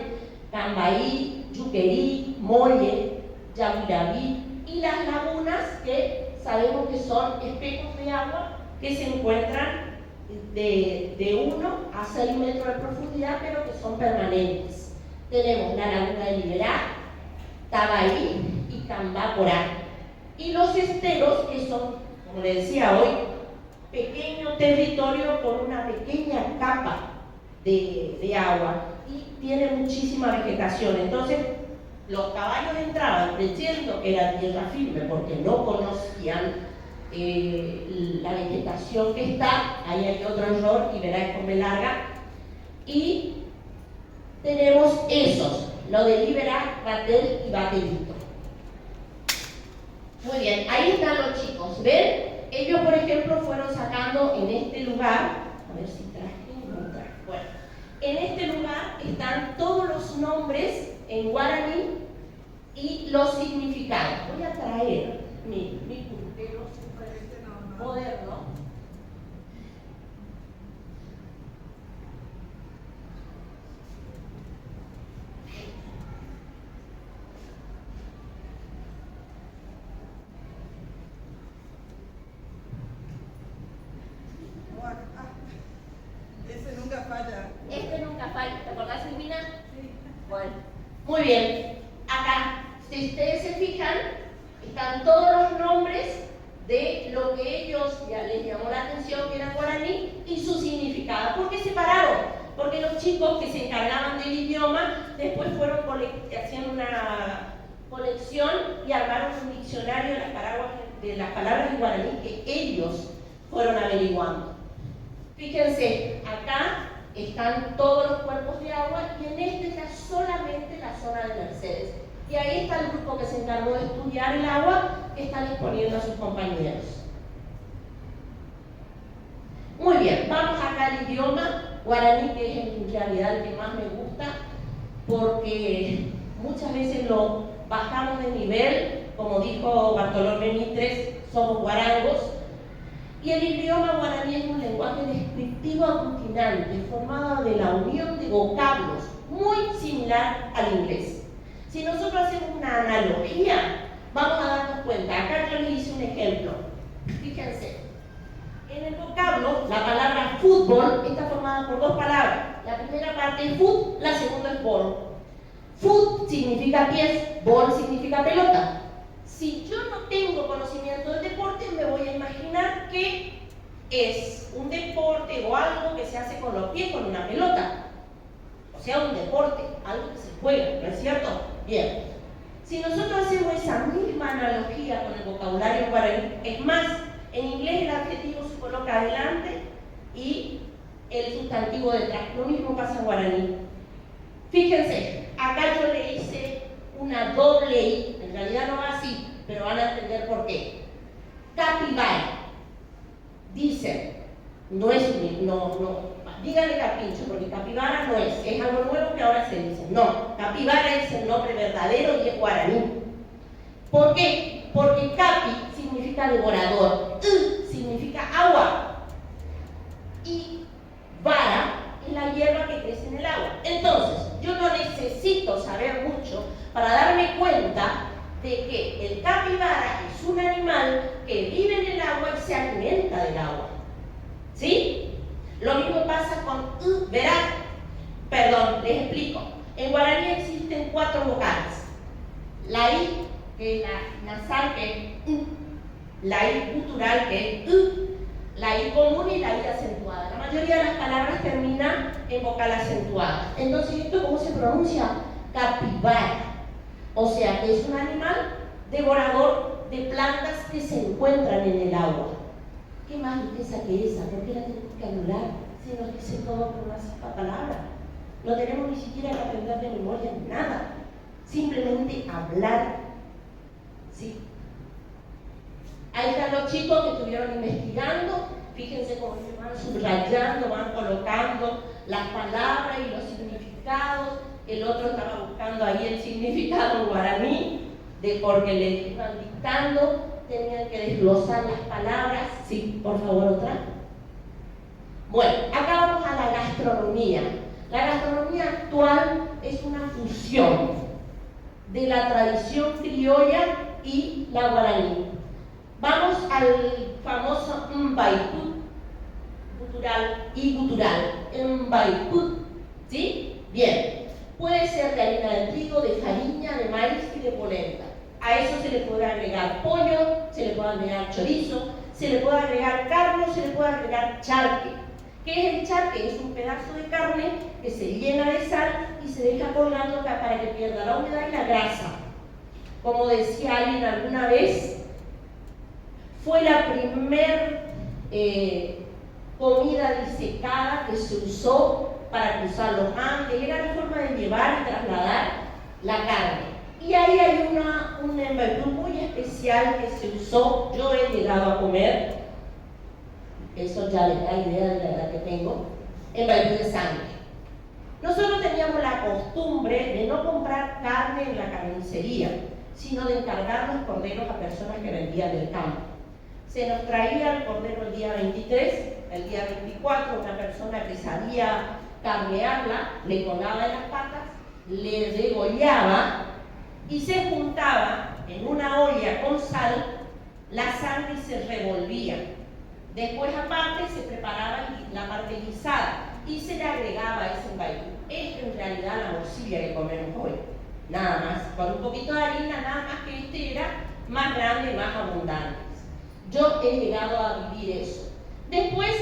Cambaí, Yuquerí, Molle, Yaguiraví y las lagunas que sabemos que son espejos de agua que se encuentran de 1 a 6 metros de profundidad, pero que son permanentes. Tenemos la Laguna de Liberá, Tabaí y Cambaporá. Y los esteros, que son, como les decía hoy, pequeño territorio con una pequeña capa de agua y tiene muchísima vegetación. Entonces, los caballos entraban creyendo que era tierra firme porque no conocían la vegetación que está. Ahí hay otro error y verá con B larga. Y tenemos esos, lo de Liberá, Batel y Batelito. Muy bien, ahí están los chicos, ¿ven? Ellos, por ejemplo, fueron sacando en este lugar, a ver si traje, no traje, bueno, en este lugar están todos los nombres en guaraní y los significados. Voy a traer mi puntero moderno. Ese nunca falla. Este nunca falla. ¿Te acordás, Silvina? Sí. Bueno, muy bien. Acá, si ustedes se fijan, están todos los nombres de lo que ellos ya les llamó la atención que era guaraní y su significado. ¿Por qué se separaron? Porque los chicos que se encargaban del idioma después fueron haciendo colección y armaron un diccionario de las palabras en guaraní que ellos fueron averiguando. Fíjense, acá están todos los cuerpos de agua y en este está solamente la zona de Mercedes. Y ahí está el grupo que se encargó de estudiar el agua, que están exponiendo a sus compañeros. Muy bien, vamos acá al idioma guaraní, que es en realidad el que más me gusta, porque muchas veces lo bajamos de nivel, como dijo Bartolomé Mitres, somos guarangos, y el idioma guaraní es un lenguaje descriptivo aglutinante, formado de la unión de vocablos, muy similar al inglés. Si nosotros hacemos una analogía, vamos a darnos cuenta. Acá yo les hice un ejemplo. Fíjense, en el vocablo, la palabra fútbol está formada por dos palabras. La primera parte es foot, la segunda es ball. Foot significa pies, ball significa pelota. Si yo no tengo conocimiento del deporte, me voy a imaginar que es un deporte o algo que se hace con los pies, con una pelota. O sea, un deporte, algo que se juega, ¿no es cierto? Bien. Si nosotros hacemos esa misma analogía con el vocabulario guaraní, es más, en inglés el adjetivo se coloca adelante y el sustantivo detrás. Lo mismo pasa en guaraní. Fíjense, acá yo le hice una doble I, en realidad no va así, pero van a entender por qué. Capibara. Dicen, no es díganle capincho, porque capibara no es algo nuevo que ahora se dice. No, capibara es el nombre verdadero y es guaraní. ¿Por qué? Porque capi significa devorador, significa agua y vara es la hierba que crece en el agua. Entonces, yo no necesito saber mucho para darme cuenta de que el capibara es un animal que vive en el agua y se alimenta del agua. ¿Sí? Lo mismo pasa con verá. Perdón, les explico. En guaraní existen 4 vocales. La I, que es la nasal, que es U. La I gutural, que es U. La I común y la I acentuada. La mayoría de las palabras terminan en vocal acentuada. Entonces, ¿esto cómo se pronuncia? Capibara. O sea, que es un animal devorador de plantas que se encuentran en el agua. ¿Qué más riqueza que esa? ¿Por qué la tenemos que anular si nos dice todo con una sola palabra? No tenemos ni siquiera que aprender de memoria ni nada. Simplemente hablar. ¿Sí? Ahí están los chicos que estuvieron investigando. Fíjense cómo se van subrayando, van colocando las palabras y los significados. El otro estaba buscando ahí el significado en guaraní, porque le iban dictando. Tenían que desglosar las palabras. Sí, por favor, otra. Bueno, acá vamos a la gastronomía. La gastronomía actual es una fusión de la tradición criolla y la guaraní. Vamos al famoso mbaiput, gutural y gutural. Mbaiput, ¿sí? Bien. Puede ser de harina de trigo, de farina, de maíz y de polenta. A eso se le puede agregar pollo, se le puede agregar chorizo, se le puede agregar carne, se le puede agregar charque. ¿Qué es el charque? Es un pedazo de carne que se llena de sal y se deja colgando para que pierda la humedad y la grasa. Como decía alguien alguna vez, fue la primer comida disecada que se usó para cruzar los Andes. Era la forma de llevar y trasladar la carne. Y ahí hay un embaipú muy especial que se usó. Yo he llegado a comer, eso ya les da idea de la edad que tengo, embaipú de sangre. Nosotros teníamos la costumbre de no comprar carne en la carnicería, sino de encargar los corderos a personas que vendían del campo. Se nos traía el cordero el día 23, el día 24, una persona que sabía carnearla, le colgaba en las patas, le degollaba y se juntaba en una olla con sal la sangre y se revolvía. Después aparte se preparaba la parte guisada y se le agregaba ese embaipú. Esta en realidad la morcilla que comemos hoy, nada más, con un poquito de harina, nada más que este era más grande, más abundante. Yo he llegado a vivir eso. Después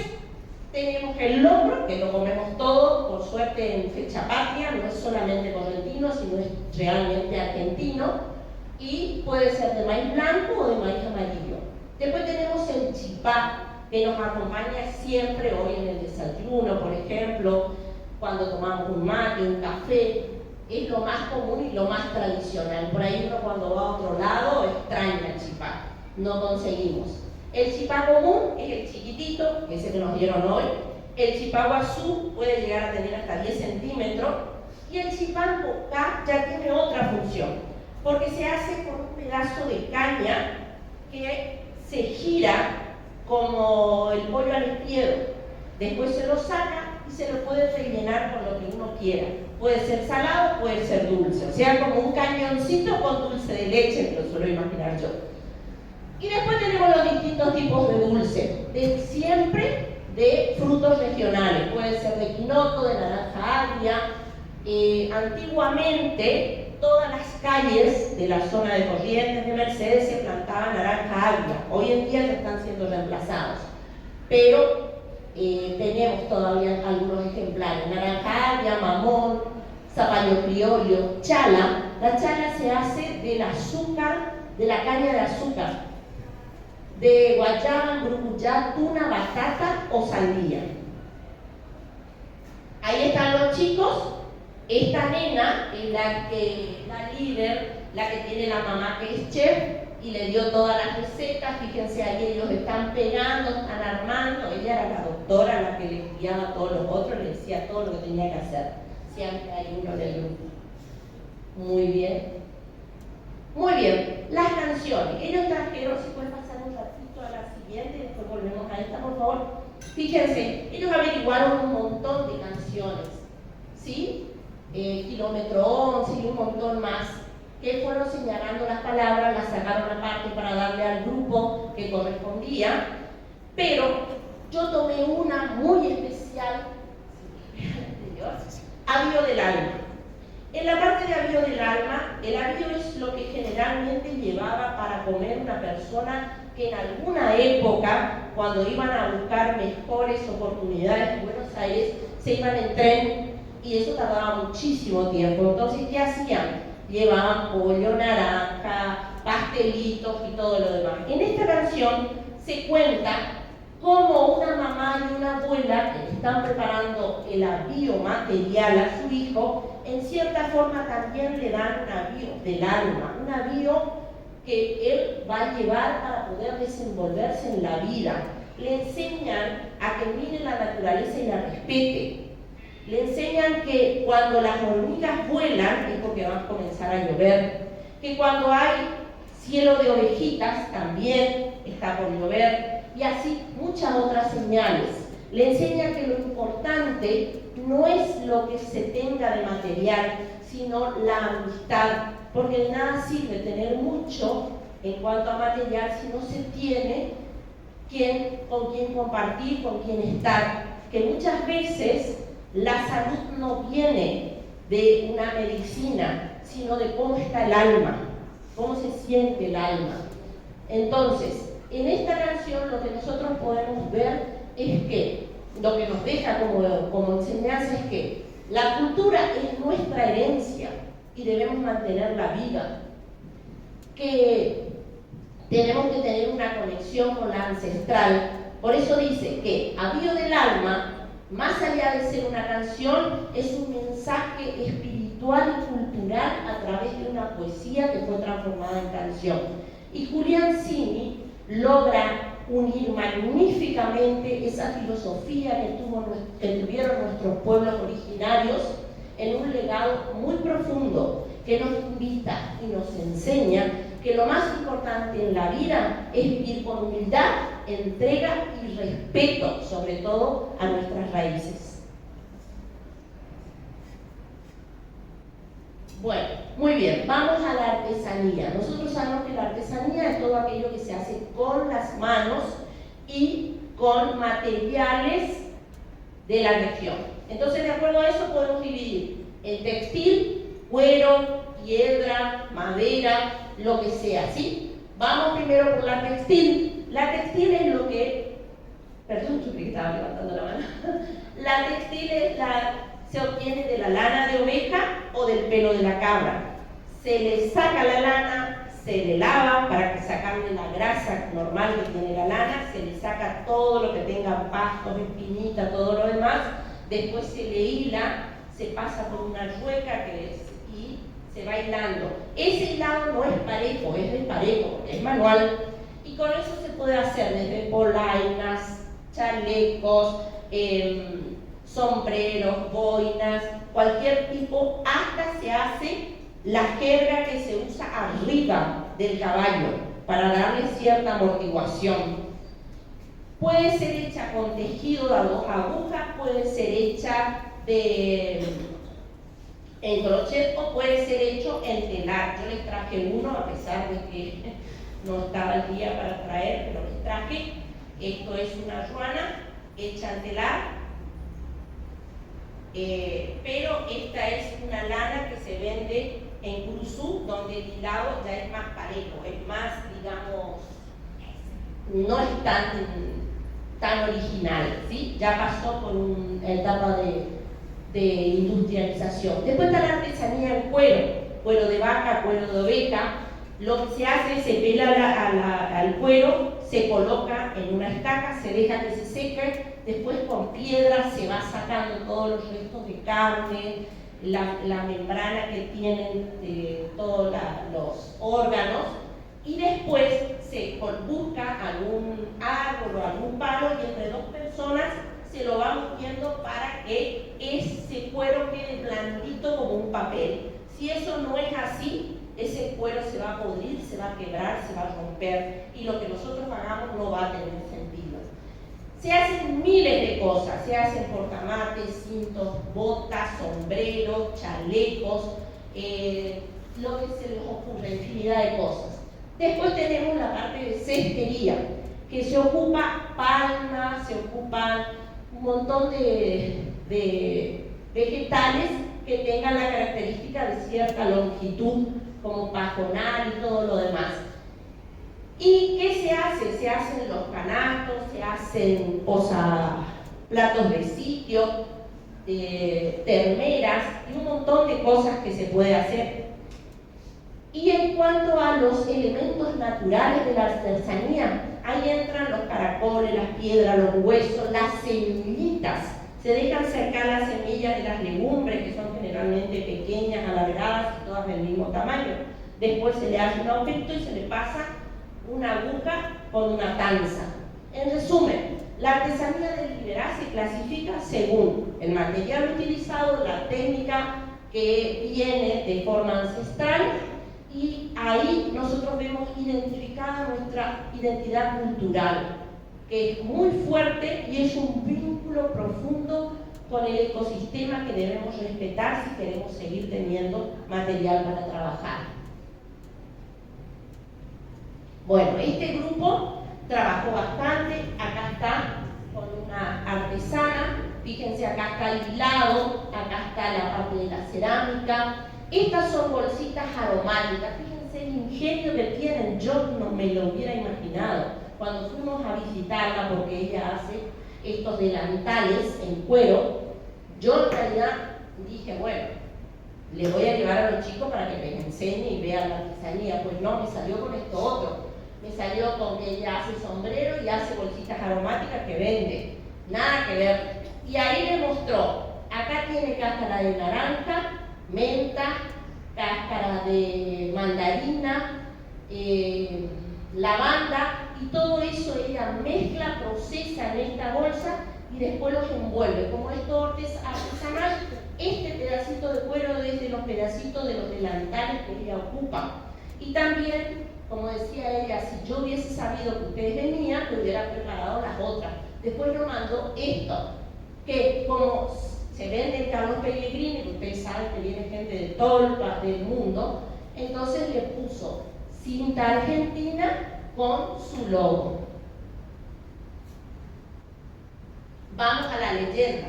tenemos el locro, que lo comemos todo, por suerte en fecha patria, no es solamente correntino, sino es realmente argentino. y puede ser de maíz blanco o de maíz amarillo. Después tenemos el chipá, que nos acompaña siempre hoy en el desayuno, por ejemplo, cuando tomamos un mate, un café, es lo más común y lo más tradicional. Por ahí uno cuando va a otro lado extraña el chipá, no conseguimos. El chipá común es el chiquitito, ese que nos dieron hoy. El chipá guazú puede llegar a tener hasta 10 centímetros. Y el chipá pocá ya tiene otra función, porque se hace con un pedazo de caña que se gira como el pollo al espiedo. Después se lo saca y se lo puede rellenar con lo que uno quiera. Puede ser salado, puede ser dulce. O sea, como un cañoncito con dulce de leche, me lo suelo imaginar yo. Y después tenemos los distintos tipos de dulce, siempre de frutos regionales. Puede ser de quinoto, de naranja agria. Antiguamente, todas las calles de la zona de Corrientes, de Mercedes, se plantaban naranja agria. Hoy en día ya están siendo reemplazados. Pero tenemos todavía algunos ejemplares. Naranja agria, mamón, zapallo criollo, chala. La chala se hace del azúcar, de la caña de azúcar, de guayaba, brucuyá, tuna, batata o sandía. Ahí están los chicos. Esta nena es la líder, la que tiene la mamá que es chef y le dio todas las recetas. Fíjense ahí, ellos están pegando, están armando. Ella era la doctora, la que les guiaba a todos los otros, le decía todo lo que tenía que hacer. Siempre hay uno del grupo. Muy bien. Muy bien, las canciones. Ellos trajeron, si pueden pasar un ratito a la siguiente, después volvemos a esta, por favor. Fíjense, ellos averiguaron un montón de canciones, ¿sí? Kilómetro 11 y un montón más, que fueron señalando las palabras, las sacaron aparte para darle al grupo que correspondía, pero yo tomé una muy especial, Avío del Alma. En la parte de avío del alma, el avío es lo que generalmente llevaba para comer una persona que en alguna época, cuando iban a buscar mejores oportunidades en Buenos Aires, se iban en tren y eso tardaba muchísimo tiempo. Entonces, ¿qué hacían? Llevaban pollo, naranja, pastelitos y todo lo demás. En esta canción se cuenta cómo una mamá y una abuela que están preparando el avío material a su hijo, en cierta forma también le dan un avío del alma, un avío que él va a llevar para poder desenvolverse en la vida. Le enseñan a que mire la naturaleza y la respete. Le enseñan que cuando las hormigas vuelan es porque va a comenzar a llover, que cuando hay cielo de ovejitas también está por llover, y así muchas otras señales. Le enseña que lo importante no es lo que se tenga de material, sino la amistad, porque de nada sirve tener mucho en cuanto a material si no se tiene con quién compartir, con quién estar. Que muchas veces la salud no viene de una medicina, sino de cómo está el alma, cómo se siente el alma. Entonces, en esta canción lo que nosotros podemos ver es que, lo que nos deja como enseñanza es que la cultura es nuestra herencia y debemos mantenerla viva, que tenemos que tener una conexión con la ancestral. Por eso dice que Avío del Alma, más allá de ser una canción, es un mensaje espiritual y cultural a través de una poesía que fue transformada en canción. Y Julián Cini logra unir magníficamente esa filosofía que tuvieron nuestros pueblos originarios en un legado muy profundo que nos invita y nos enseña que lo más importante en la vida es vivir con humildad, entrega y respeto, sobre todo a nuestras raíces. Bueno, muy bien, vamos a la artesanía. Nosotros sabemos que la artesanía es todo aquello que se hace con las manos y con materiales de la región. Entonces, de acuerdo a eso, podemos dividir el textil, cuero, piedra, madera, lo que sea, ¿sí? Vamos primero por la textil. La textil es lo que... Perdón, yo creí que estaba levantando la mano. La textil se obtiene de la lana de oveja o del pelo de la cabra. Se le saca la lana, se le lava para sacarle la grasa normal que tiene la lana, se le saca todo lo que tenga pastos, espinita, todo lo demás, después se le hila, se pasa por una rueca y se va hilando. Ese hilado no es parejo, es desparejo, es manual, y con eso se puede hacer desde polainas, chalecos, sombreros, boinas, cualquier tipo, hasta se hace la jerga que se usa arriba del caballo para darle cierta amortiguación. Puede ser hecha con tejido de aguja, puede ser hecha en crochet o puede ser hecho en telar. Yo les traje uno a pesar de que no estaba el día para traer, pero les traje. Esto es una ruana hecha en telar. Pero esta es una lana que se vende en Curuzú, donde el hilado ya es más parejo, es más, digamos, no es tan original, ¿sí? Ya pasó por una etapa de industrialización. Después está la artesanía en cuero de vaca, cuero de oveja. Lo que se hace es se pela al cuero, se coloca en una estaca, se deja que se seque, después con piedra se va sacando todos los restos de carne, la membrana que tienen todos los órganos, y después se busca algún árbol o algún palo y entre dos personas se lo van moviendo para que ese cuero quede blandito como un papel. Si eso no es así, ese cuero se va a podrir, se va a quebrar, se va a romper, y lo que nosotros hagamos no va a tener sentido. Se hacen miles de cosas, se hacen portamates, cintos, botas, sombreros, chalecos, lo que se les ocurre, infinidad de cosas. Después tenemos la parte de cestería, que se ocupa palmas, se ocupan un montón de vegetales que tengan la característica de cierta longitud, como pajonal y todo lo demás. ¿Y qué se hace? Se hacen los canastos, se hacen platos de sitio, termeras y un montón de cosas que se puede hacer. Y en cuanto a los elementos naturales de la artesanía, ahí entran los caracoles, las piedras, los huesos, las semillitas. Se dejan sacar las semillas de las legumbres, que son generalmente pequeñas, alargadas y todas del mismo tamaño. Después se le hace un agujerito y se le pasa una aguja con una tanza. En resumen, la artesanía del Liberá se clasifica según el material utilizado, la técnica que viene de forma ancestral, y ahí nosotros vemos identificada nuestra identidad cultural, que es muy fuerte y es un vínculo profundo con el ecosistema que debemos respetar si queremos seguir teniendo material para trabajar. Bueno, este grupo trabajó bastante. Acá está con una artesana, fíjense, acá está el hilado, acá está la parte de la cerámica. Estas son bolsitas aromáticas, fíjense el ingenio que tienen, yo no me lo hubiera imaginado. Cuando fuimos a visitarla, porque ella hace estos delantales en cuero, yo en realidad dije, bueno, le voy a llevar a los chicos para que les enseñe y vean la artesanía. Pues no, me salió con esto otro. Me salió con que ella hace sombrero y hace bolsitas aromáticas que vende. Nada que ver. Y ahí me mostró, acá tiene cáscara de naranja, menta, cáscara de mandarina, lavanda, y todo eso ella mezcla, procesa en esta bolsa y después los envuelve. Como esto es artesanal, este pedacito de cuero es de los pedacitos de los delantales que ella ocupa. Y también, como decía ella, si yo hubiese sabido que ustedes venían, me hubiera preparado las otras. Después nos mandó esto, que como se vende en Carlos Pellegrini, que ustedes saben que viene gente de todo el mundo, entonces le puso cinta argentina con su logo. Vamos a la leyenda.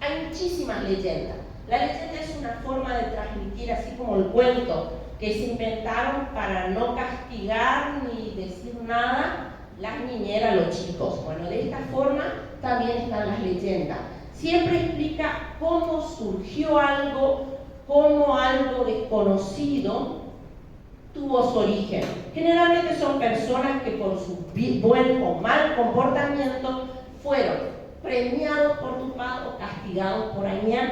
Hay muchísimas leyendas. La leyenda es una forma de transmitir, así como el cuento, que se inventaron para no castigar ni decir nada las niñeras, los chicos. Bueno, de esta forma también están las leyendas. Siempre explica cómo surgió algo, cómo algo desconocido tuvo su origen. Generalmente son personas que por su buen o mal comportamiento fueron premiados por Tupac o castigados por Añán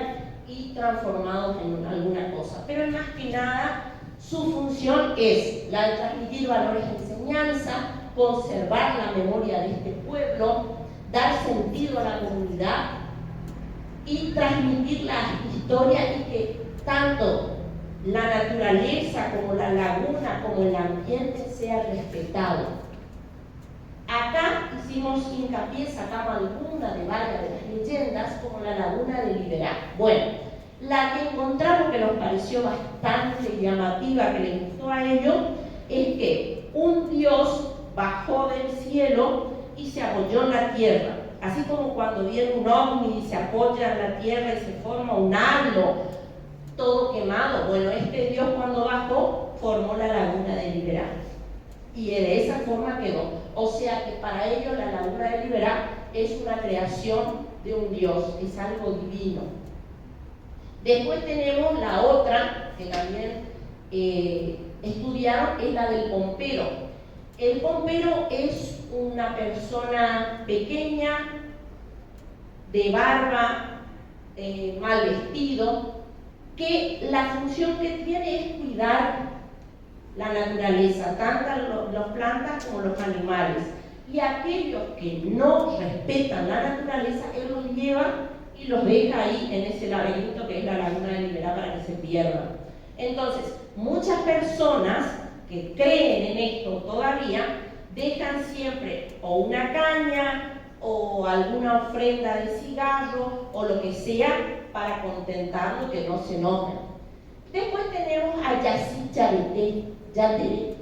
y transformados en alguna cosa. Pero más que nada, su función es la de transmitir valores de enseñanza, conservar la memoria de este pueblo, dar sentido a la comunidad y transmitir la historia y que tanto la naturaleza como la laguna como el ambiente sea respetado. Acá hicimos hincapié, sacamos algunas de varias de las leyendas, como la laguna de Liberá. Bueno, la que encontramos que nos pareció bastante llamativa, que le gustó a ellos, es que un dios bajó del cielo y se apoyó en la tierra. Así como cuando viene un ovni y se apoya en la tierra y se forma un halo todo quemado. Bueno, este dios cuando bajó formó la laguna de Liberá. Y de esa forma quedó. O sea que para ellos la laguna de Liberá es una creación de un dios, es algo divino. Después tenemos la otra, que también estudiaron, es la del pompero. El pompero es una persona pequeña, de barba, mal vestido, que la función que tiene es cuidar la naturaleza, tanto las plantas como los animales. Y aquellos que no respetan la naturaleza, él los lleva y los deja ahí en ese laberinto que es la laguna de Liberá para que se pierdan. Entonces, muchas personas que creen en esto todavía dejan siempre o una caña o alguna ofrenda de cigarro o lo que sea para contentarlo, que no se enojen. Después tenemos a Yacit Yateré.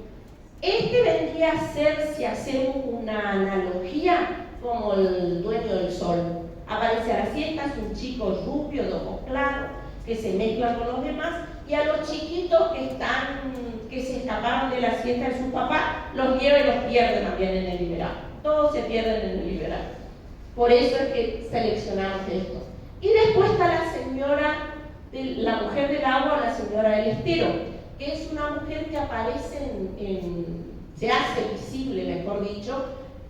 Este vendría a ser, si hacemos una analogía, como el dueño del sol. Aparece a las siestas un chico rubio de ojos claros que se mezcla con los demás, y a los chiquitos que se escaparon de la siesta de su papá, los lleva y los pierde también en el Liberá. Todos se pierden en el Liberá. Por eso es que seleccionamos esto. Y después está la señora, la mujer del agua, la señora del estero, que es una mujer que aparece se hace visible, mejor dicho,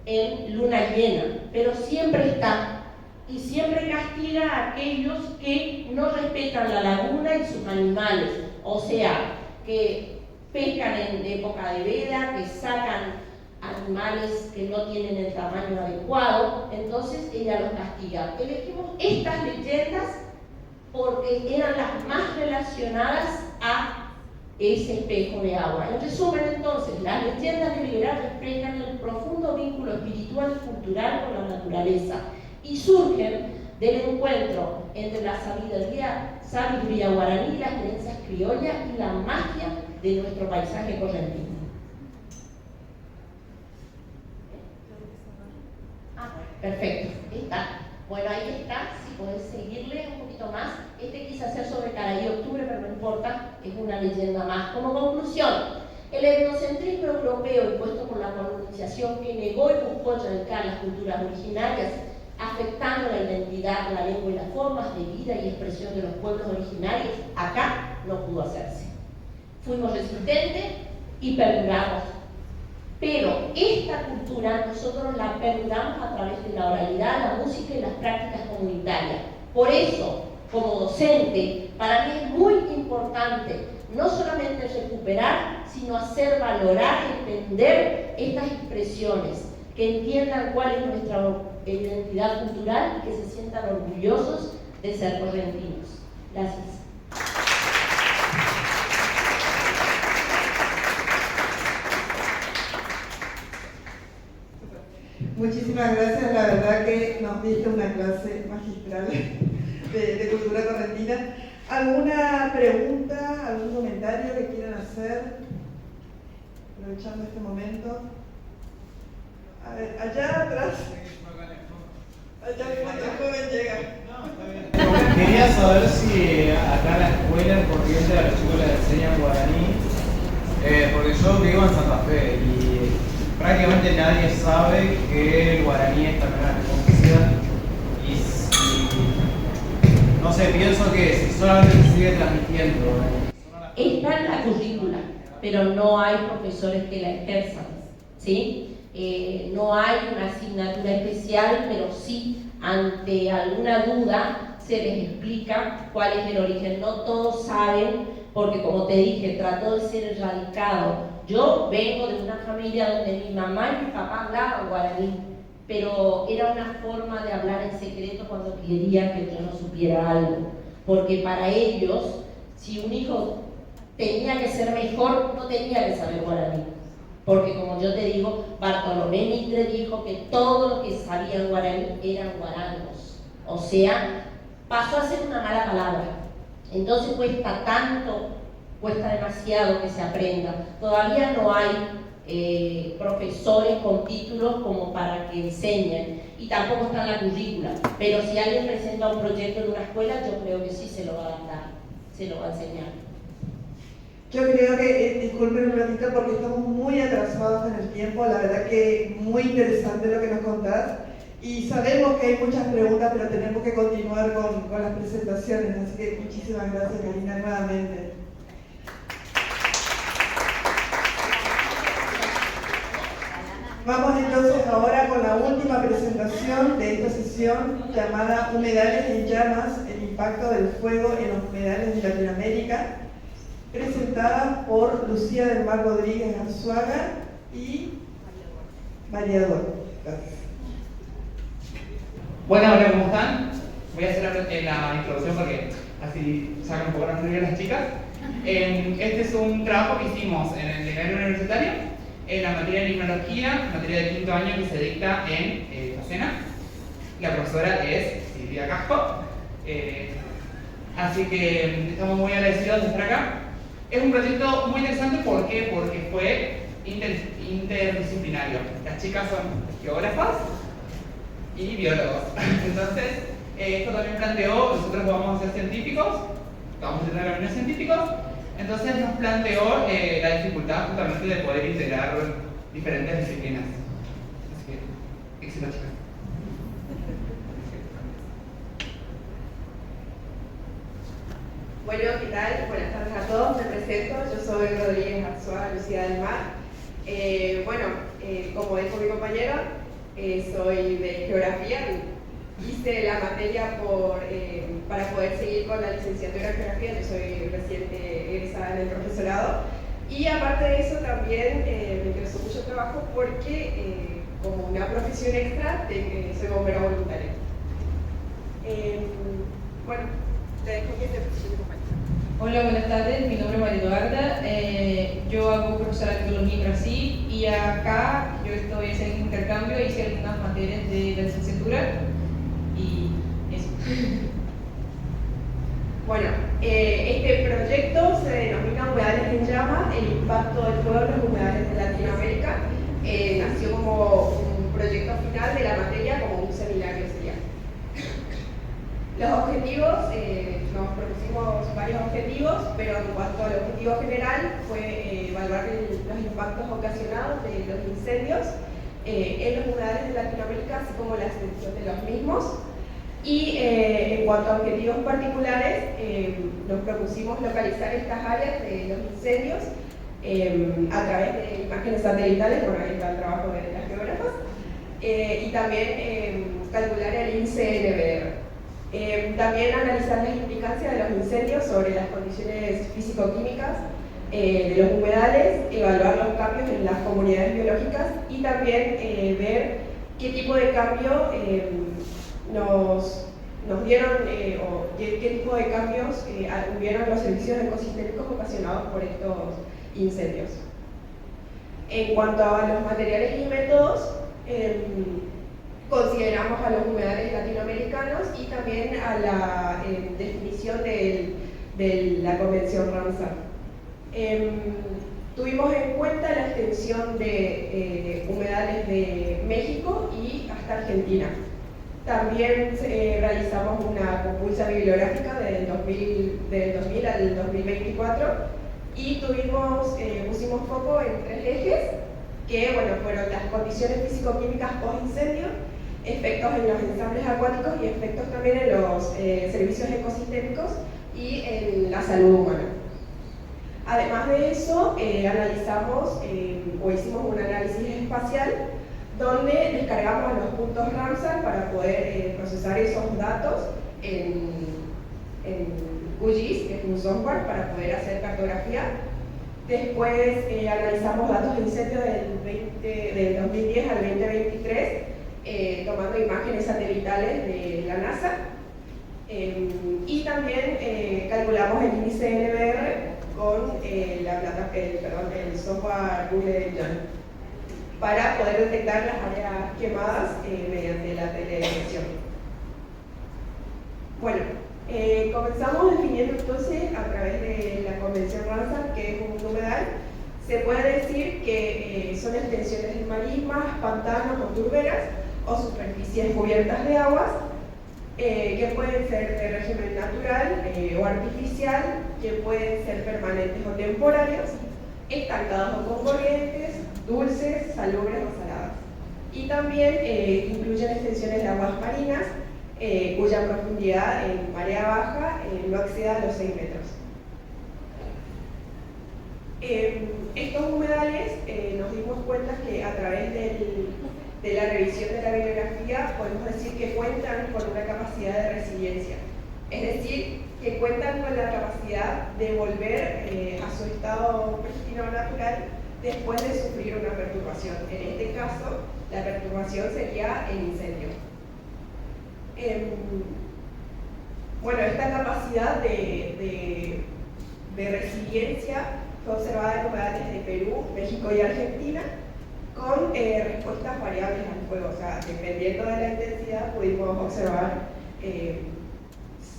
en luna llena, pero siempre está. Y siempre castiga a aquellos que no respetan la laguna y sus animales, o sea, que pescan en época de veda, que sacan animales que no tienen el tamaño adecuado, entonces ella los castiga. Elegimos estas leyendas porque eran las más relacionadas a ese espejo de agua. En resumen, entonces, las leyendas de Liberá reflejan el profundo vínculo espiritual y cultural con la naturaleza y surgen del encuentro entre la sabiduría guaraní, las creencias criollas y la magia de nuestro paisaje correntino. Perfecto, está. Bueno, ahí está, si podés seguirle un poquito más. Este quise hacer sobre Caraí Octubre, pero no importa, es una leyenda más. Como conclusión, el etnocentrismo europeo impuesto por la colonización que negó y buscó erradicar las culturas originarias, afectando la identidad, la lengua y las formas de vida y expresión de los pueblos originarios, acá no pudo hacerse. Fuimos resistentes y perduramos. Pero esta cultura nosotros la perduramos a través de la oralidad, la música y las prácticas comunitarias. Por eso, como docente, para mí es muy importante no solamente recuperar, sino hacer valorar, entender estas expresiones, que entiendan cuál es nuestra identidad cultural y que se sientan orgullosos de ser correntinos. Gracias. Muchísimas gracias, la verdad que nos diste una clase magistral de cultura correntina. ¿Alguna pregunta, algún comentario que quieran hacer? Aprovechando este momento. A ver, allá atrás. Allá cuando el joven llega. Quería saber si acá en la escuela en Corrientes a los chicos les enseñan guaraní, porque yo vivo en Santa Fe y prácticamente nadie sabe que el guaraní es también una reconocida y no sé, pienso que si solamente se sigue transmitiendo. Está en la currícula. pero no hay profesores que la ejerzan, ¿sí? No hay una asignatura especial, pero sí, ante alguna duda, se les explica cuál es el origen. No todos saben, porque como te dije, trató de ser erradicado. Yo vengo de una familia donde mi mamá y mi papá hablaban guaraní, pero era una forma de hablar en secreto cuando querían que yo no supiera algo, porque para ellos, si un hijo tenía que ser mejor, no tenía que saber guaraní, porque como yo te digo, Bartolomé Mitre dijo que todos los que sabían guaraní eran guaranos, o sea, pasó a ser una mala palabra. Entonces cuesta tanto, cuesta demasiado que se aprenda. Todavía no hay profesores con títulos como para que enseñen, y tampoco está en la currícula, pero si alguien presenta un proyecto en una escuela, yo creo que sí se lo va a dar, se lo va a enseñar. Yo creo que, disculpen un ratito porque estamos muy atrasados en el tiempo, la verdad que muy interesante lo que nos contás, y sabemos que hay muchas preguntas, pero tenemos que continuar con las presentaciones, así que muchísimas gracias, Karina, nuevamente. Vamos entonces ahora con la última presentación de esta sesión llamada Humedales en Llamas, el impacto del fuego en los humedales de Latinoamérica, presentada por Lucía del Mar Rodríguez Arzuaga y María Eduardo. Gracias. Bueno, hola, ¿cómo están? Voy a hacer la introducción porque así sacan un poco más de las chicas. Este es un trabajo que hicimos en el decanato universitario, en la materia de limnología, materia de quinto año que se dicta en Josena. La profesora es Silvia Casco. Así que estamos muy agradecidos de estar acá. Es un proyecto muy interesante, ¿por qué? Porque fue interdisciplinario. Las chicas son geógrafas y biólogos. Entonces, esto también planteó, nosotros vamos a ser científicos, vamos a tener reuniones científicos, entonces nos planteó la dificultad justamente de poder integrar diferentes disciplinas. Así que, éxito, chicas. Bueno, ¿qué tal? Buenas tardes a todos, me presento, yo soy Rodríguez Arzuaga, Lucía del Mar. Como dijo mi compañero, soy de Geografía, hice la materia para poder seguir con la licenciatura en Geografía, yo soy reciente egresada en el profesorado, y aparte de eso también me interesó mucho el trabajo porque como una profesión extra soy bombera voluntaria. Te dejo que te presente, compañero. Hola, buenas tardes, mi nombre es María Eduarda, yo hago profesora de Biología en Brasil y acá yo estoy haciendo intercambio y hice algunas materias de la licenciatura y eso. Este proyecto se denomina Humedales en Llama, el impacto del fuego en los humedales de Latinoamérica. Nació como un proyecto final de la materia, como un seminario sería. Los objetivos, nos propusimos varios objetivos, pero en cuanto al objetivo general fue evaluar los impactos ocasionados de los incendios en los humedales de Latinoamérica, así como la extensión de los mismos. Y en cuanto a objetivos particulares, nos propusimos localizar estas áreas de los incendios a través de imágenes satelitales, bueno, ahí está el trabajo de las geógrafas, y también calcular el índice NBR. También analizar las implicancias de los incendios sobre las condiciones físico-químicas de los humedales, evaluar los cambios en las comunidades biológicas y también ver qué tipo de cambio nos dieron o qué tipo de cambios hubieron los servicios ecosistémicos ocasionados por estos incendios. En cuanto a los materiales y métodos, consideramos a los humedales latinoamericanos y también a la definición de la Convención Ramsar. Tuvimos en cuenta la extensión de humedales de México y hasta Argentina. También realizamos una compulsa bibliográfica del 2000 al 2024 y pusimos foco en 3 ejes que fueron las condiciones físico-químicas post-incendio, efectos en los ensambles acuáticos y efectos también en los servicios ecosistémicos y en la salud humana. Además de eso, analizamos o hicimos un análisis espacial donde descargamos los puntos Ramsar para poder procesar esos datos en QGIS, que es un software para poder hacer cartografía. Después analizamos datos de incendio del 2010 al 2023, tomando imágenes satelitales de la NASA. Y también calculamos el índice NBR con el software Google John para poder detectar las áreas quemadas mediante la teledetección. Bueno, comenzamos definiendo entonces a través de la convención Ramsar, que es un humedal. Se puede decir que son extensiones de marismas, pantanos o turberas o superficies cubiertas de aguas que pueden ser de régimen natural o artificial, que pueden ser permanentes o temporarios, estancados o con corrientes, dulces, salubres o saladas. Y también incluyen extensiones de aguas marinas cuya profundidad en marea baja no exceda los 6 metros. Estos humedales nos dimos cuenta que a través de la revisión de la bibliografía podemos decir que cuentan con una capacidad de resiliencia, es decir, que cuentan con la capacidad de volver a su estado prístino natural después de sufrir una perturbación. En este caso, la perturbación sería el incendio. Bueno, esta capacidad de resiliencia fue observada en humedales de Perú, México y Argentina, con respuestas variables al fuego. O sea, dependiendo de la intensidad pudimos observar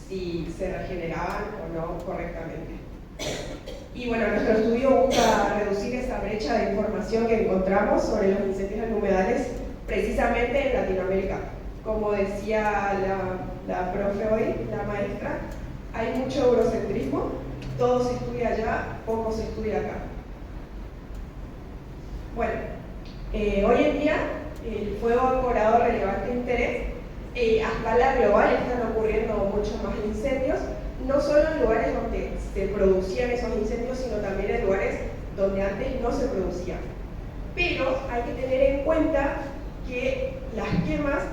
si se regeneraban o no correctamente. Y bueno, nuestro estudio busca reducir esa brecha de información que encontramos sobre los incendios en humedales precisamente en Latinoamérica. Como decía la profe hoy, la maestra, hay mucho eurocentrismo, todo se estudia allá, poco se estudia acá. Bueno, hoy en día el fuego ha cobrado relevante interés. A escala global están ocurriendo muchos más incendios, no solo en lugares donde se producían esos incendios, sino también en lugares donde antes no se producían. Pero hay que tener en cuenta que las quemas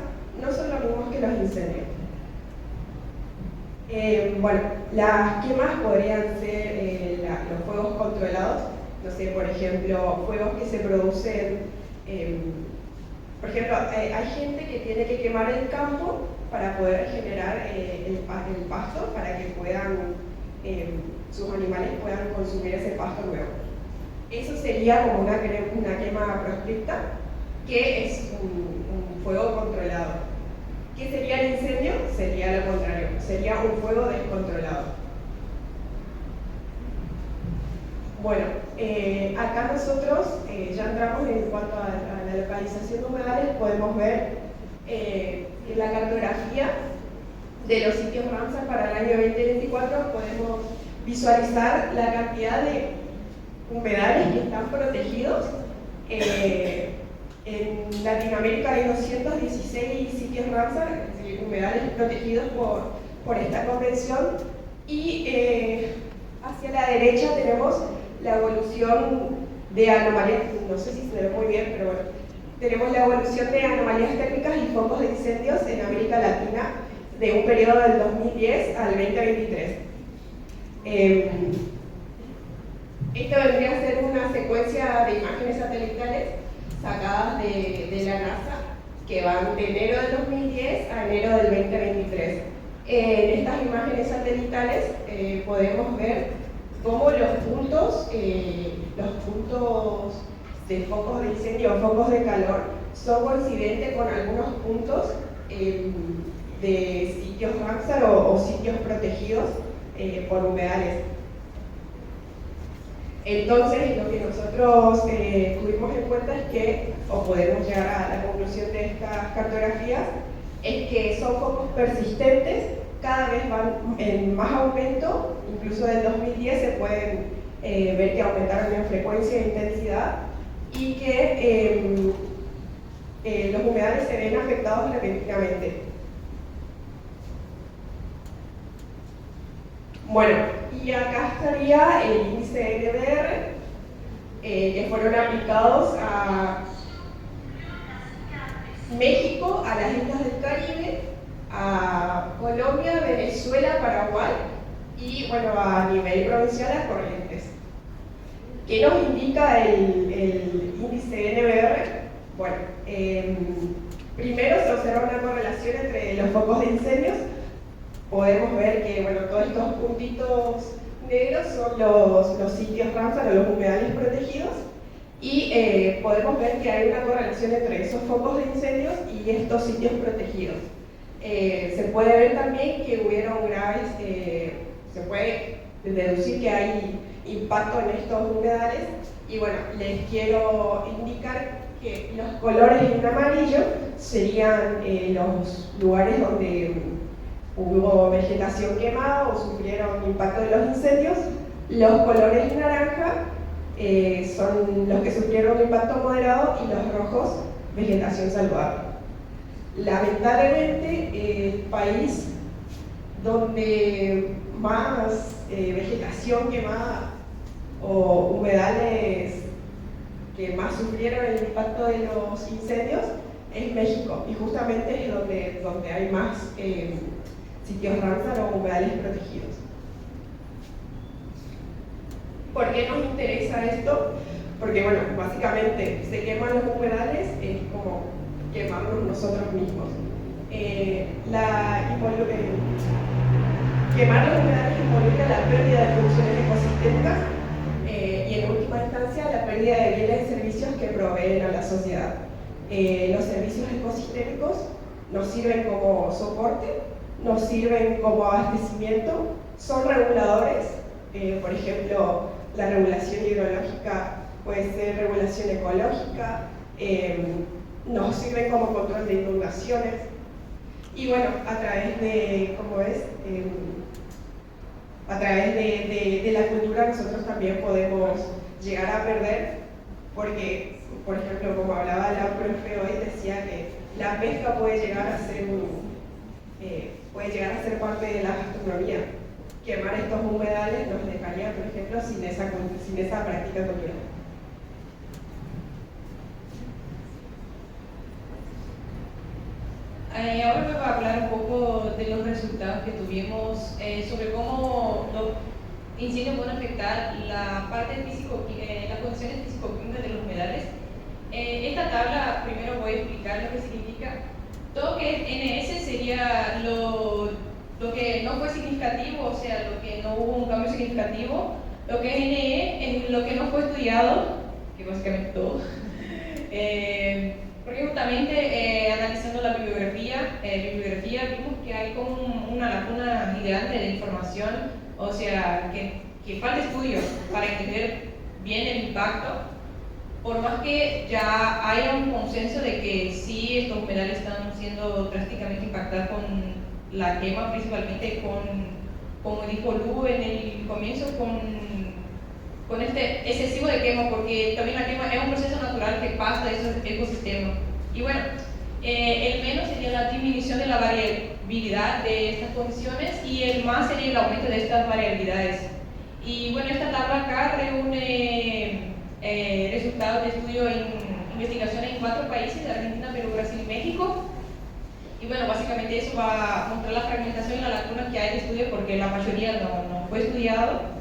no son lo mismo que los incendios. Bueno, las quemas podrían ser los fuegos controlados, no sé, por ejemplo, fuegos que se producen, por ejemplo, hay gente que tiene que quemar el campo para poder generar el pasto, para que puedan, sus animales puedan consumir ese pasto luego. Eso sería como una quema proscripta, que es un fuego controlado. ¿Qué sería el incendio? Sería lo contrario, sería un fuego descontrolado. Bueno, acá nosotros ya entramos en cuanto a la localización de humedales, podemos ver en la cartografía de los sitios Ramsar para el año 2024, podemos visualizar la cantidad de humedales que están protegidos. En Latinoamérica hay 216 sitios Ramsar, es decir, humedales protegidos por esta convención, y hacia la derecha tenemos la evolución de anomalías, no sé si se ve muy bien, pero bueno, tenemos la evolución de anomalías térmicas y focos de incendios en América Latina de un periodo del 2010 al 2023. Esto vendría a ser una secuencia de imágenes satelitales sacadas de la NASA, que van de enero del 2010 a enero del 2023. En estas imágenes satelitales podemos ver cómo los puntos de focos de incendio o focos de calor son coincidentes con algunos puntos de sitios Ramsar o sitios protegidos por humedales. Entonces, lo que nosotros tuvimos en cuenta es que, o podemos llegar a la conclusión de estas cartografías, es que son focos persistentes, cada vez van en más aumento, incluso del 2010 se pueden ver que aumentaron en frecuencia e intensidad, y que los humedales se ven afectados repentinamente. Bueno, y acá estaría el índice NBR, que fueron aplicados a México, a las islas del Caribe, a Colombia, Venezuela, Paraguay y bueno, a nivel provincial a Corrientes. ¿Qué nos indica el índice NBR? Bueno, primero se observa una correlación entre los focos de incendios. Podemos ver que bueno, todos estos puntitos negros son los sitios Ramsar o los humedales protegidos y podemos ver que hay una correlación entre esos focos de incendios y estos sitios protegidos. Se puede ver también que hubieron graves, se puede deducir que hay impacto en estos humedales y bueno, les quiero indicar que los colores en amarillo serían los lugares donde hubo vegetación quemada o sufrieron impacto de los incendios. Los colores en naranja son los que sufrieron un impacto moderado y los rojos, vegetación saludable. Lamentablemente, el país donde más vegetación quemada o humedales que más sufrieron el impacto de los incendios es México, y justamente es donde hay más sitios Ramsar o humedales protegidos. ¿Por qué nos interesa esto? Porque bueno, básicamente se queman los humedales, es como quemarnos nosotros mismos. Quemar los humedales involucra la pérdida de funciones ecosistémicas y en última instancia la pérdida de bienes y servicios que proveen a la sociedad. Los servicios ecosistémicos nos sirven como soporte, nos sirven como abastecimiento, son reguladores, por ejemplo, la regulación hidrológica puede ser regulación ecológica, nos sirven como control de inundaciones y bueno, a través de, como es, a través de la cultura nosotros también podemos llegar a perder porque, por ejemplo, como hablaba la profe hoy, decía que la pesca puede llegar a ser parte de la gastronomía. Quemar estos humedales nos dejaría, por ejemplo, sin esa práctica cultural. Ahora me voy a hablar un poco de los resultados que tuvimos sobre cómo los incendios pueden afectar la parte las condiciones físico-químicas de los humedales. Esta tabla, primero voy a explicar lo que significa. Todo que es NS sería lo que no fue significativo, o sea, lo que no hubo un cambio significativo. Lo que es NE es lo que no fue estudiado, que básicamente todo. Porque justamente analizando la bibliografía vimos que hay como una laguna gigante de información, o sea, que falta estudio para entender bien el impacto, por más que ya haya un consenso de que sí, estos humedales están siendo drásticamente impactados con la quema, principalmente como dijo Lu en el comienzo, con este excesivo de quema, porque también la quema es un proceso natural que pasa de esos ecosistemas. Y bueno, el menos sería la disminución de la variabilidad de estas condiciones y el más sería el aumento de estas variabilidades. Y bueno, esta tabla acá reúne resultados de estudio en investigaciones en 4 países, Argentina, Perú, Brasil y México. Y bueno, básicamente eso va a mostrar la fragmentación y la lacuna que hay de estudio porque la mayoría no fue estudiado.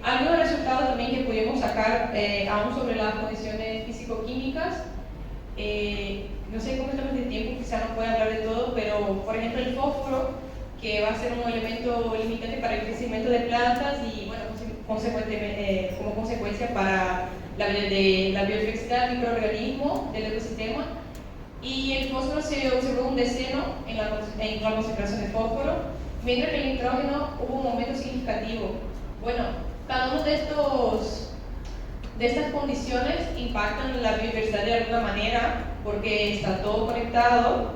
Algunos resultados también que pudimos sacar aún sobre las condiciones físico-químicas. No sé cómo estamos de tiempo, quizá no pueda hablar de todo, pero por ejemplo el fósforo, que va a ser un elemento limitante para el crecimiento de plantas y bueno, consecuentemente, como consecuencia para la biodiversidad del microorganismo del ecosistema. Y el fósforo se observó un descenso en la concentración de fósforo, mientras que el nitrógeno hubo un aumento significativo. Bueno, cada uno de estas condiciones impactan la biodiversidad de alguna manera porque está todo conectado.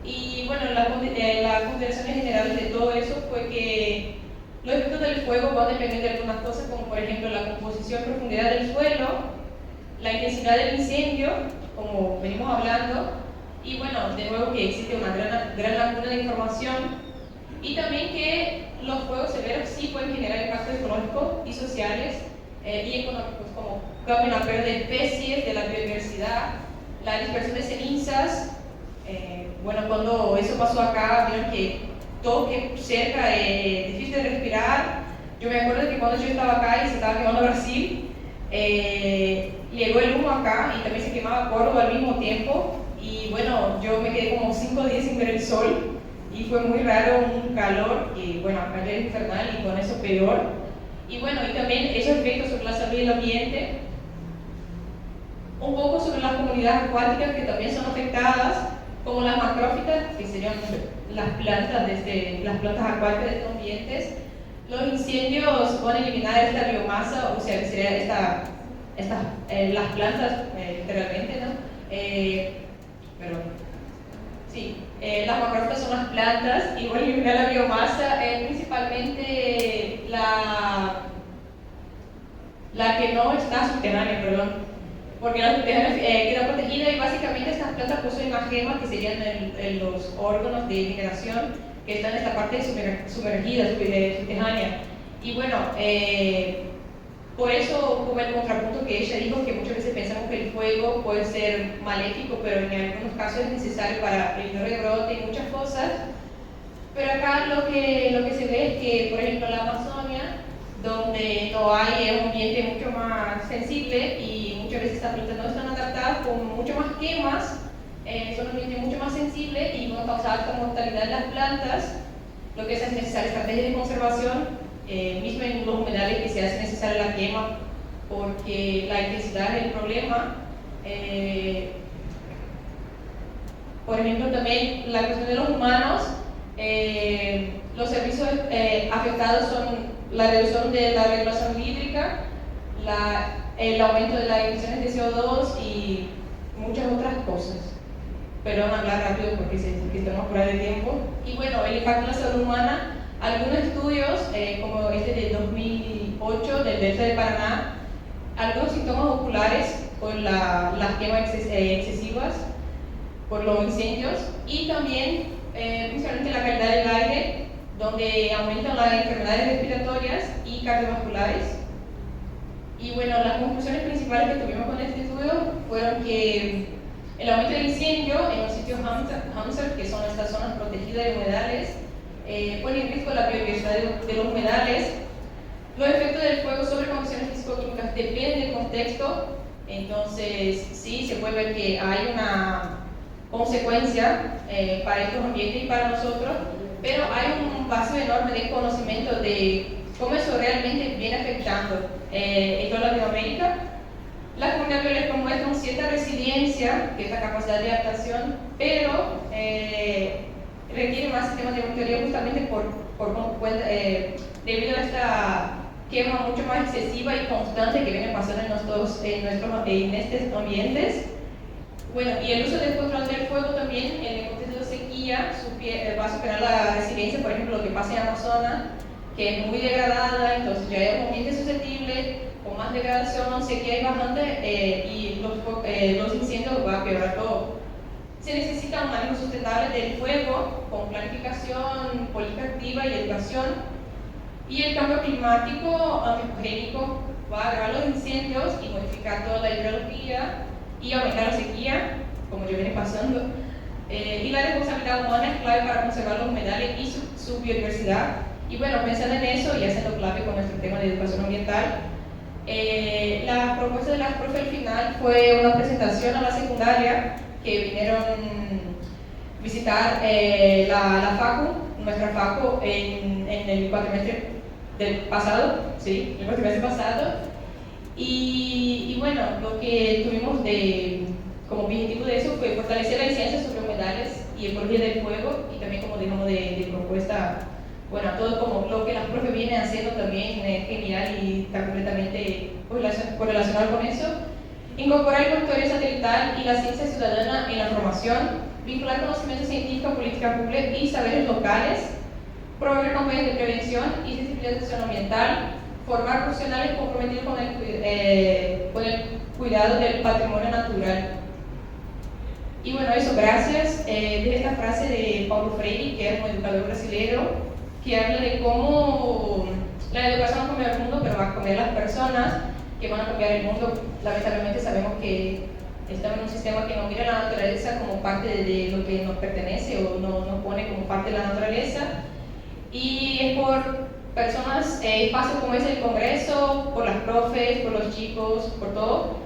Y bueno, las consideraciones generales de todo eso fue que los efectos del fuego van a depender de algunas cosas, como por ejemplo la composición y profundidad del suelo, la intensidad del incendio, como venimos hablando, y bueno, de nuevo que existe una gran laguna de información, y también que los fuegos severos sí pueden generar impactos ecológicos y sociales y económicos, como cambio en la pérdida de especies, de la biodiversidad, la dispersión de cenizas. Bueno, cuando eso pasó acá, vieron que todo que cerca, difícil de respirar. Yo me acuerdo que cuando yo estaba acá y se estaba quemando Brasil, llegó el humo acá y también se quemaba Córdoba al mismo tiempo. Y bueno, yo me quedé como 5 días sin ver el sol y fue muy raro, un calor, y bueno, acá ya es infernal y con eso peor. Y bueno, y también esos efectos sobre la salud y el ambiente, un poco sobre las comunidades acuáticas que también son afectadas, como las macrófitas, que serían las plantas acuáticas de estos ambientes. Los incendios van a eliminar esta biomasa, o sea, que serían las plantas, literalmente, ¿no? Las macrófitas son las plantas y van a eliminar la biomasa, principalmente la que no está subterránea, porque la subterránea queda protegida y básicamente estas plantas poseen una gema que serían los órganos de generación que están en esta parte sumergida, subterránea. Y bueno, por eso como el contrapunto que ella dijo, que muchas veces pensamos que el fuego puede ser maléfico, pero en algunos casos es necesario para el rebrote y muchas cosas. Pero acá lo que se ve es que, por ejemplo, la Amazonia, donde no hay un ambiente mucho más sensible y muchas veces estas plantas no están adaptadas, con mucho más quemas, son un ambiente mucho más sensible y van a causar alta mortalidad en las plantas, lo que es necesaria estrategias de conservación, mismo en los humedales que se hace necesaria la quema, porque la intensidad es el problema. Por ejemplo, también la cuestión de los humanos, los servicios afectados son la reducción de la regulación hídrica, el aumento de las emisiones de CO2 y muchas otras cosas. Perdón, hablar rápido porque estamos fuera de tiempo. Y bueno, el impacto en la salud humana, algunos estudios, como este de 2008 del Delta de Paraná, algunos síntomas oculares por las quemas excesivas, por los incendios, y también principalmente la calidad del aire, donde aumentan las enfermedades respiratorias y cardiovasculares. Y bueno, las conclusiones principales que tuvimos con este estudio fueron que el aumento del incendio en los sitios Hamster, que son estas zonas protegidas de humedales, pone en riesgo la biodiversidad de los humedales. Los efectos del fuego sobre condiciones físico-químicas dependen del contexto, entonces sí, se puede ver que hay una consecuencia para estos ambientes y para nosotros, pero hay un vacío enorme de conocimiento de cómo eso realmente viene afectando en toda Latinoamérica. Las comunidades rurales muestran cierta resiliencia, que es la capacidad de adaptación, pero requiere más sistemas de monitoría justamente debido a esta quema mucho más excesiva y constante que viene pasando en estos ambientes. Bueno, y el uso del control del fuego también en el contexto de sequía va a superar la resiliencia, por ejemplo, lo que pasa en Amazonas, que es muy degradada, entonces ya hay un ambiente susceptible, con más degradación, sequía y bajante, y los incendios va a quebrar todo. Se necesita un manejo sustentable del fuego, con planificación, política activa y educación, y el cambio climático antropogénico va a agravar los incendios y modificar toda la hidrología y aumentar la sequía, como ya viene pasando. Y la responsabilidad humana es clave para conservar los humedales y su biodiversidad. Y bueno, pensando en eso y haciendo clave con nuestro tema de educación ambiental, la propuesta de las profes al final fue una presentación a la secundaria que vinieron a visitar la FACU, nuestra FACU, en el cuatrimestre del pasado, sí, el cuatrimestre pasado. Y bueno, lo que tuvimos como objetivo de eso fue fortalecer la ciencia sobre humedales y ecología del fuego, y también como digamos de propuesta, bueno, todo como lo que las profes vienen haciendo también es genial y está completamente correlacionado con eso. Incorporar el monitoreo satelital y la ciencia ciudadana en la formación, vincular conocimiento científico, política pública y saberes locales, promover campañas de prevención y sensibilización ambiental, formar profesionales comprometidos con el cuidado del patrimonio natural. Y bueno, eso, gracias. De esta frase de Paulo Freire, que es un educador brasileño, que habla de cómo la educación no cambia el mundo, pero va a cambiar las personas que van a cambiar el mundo. Lamentablemente sabemos que estamos en un sistema que no mira la naturaleza como parte de lo que nos pertenece o no nos pone como parte de la naturaleza. Y es por personas, espacios como es el Congreso, por las profes, por los chicos, por todo,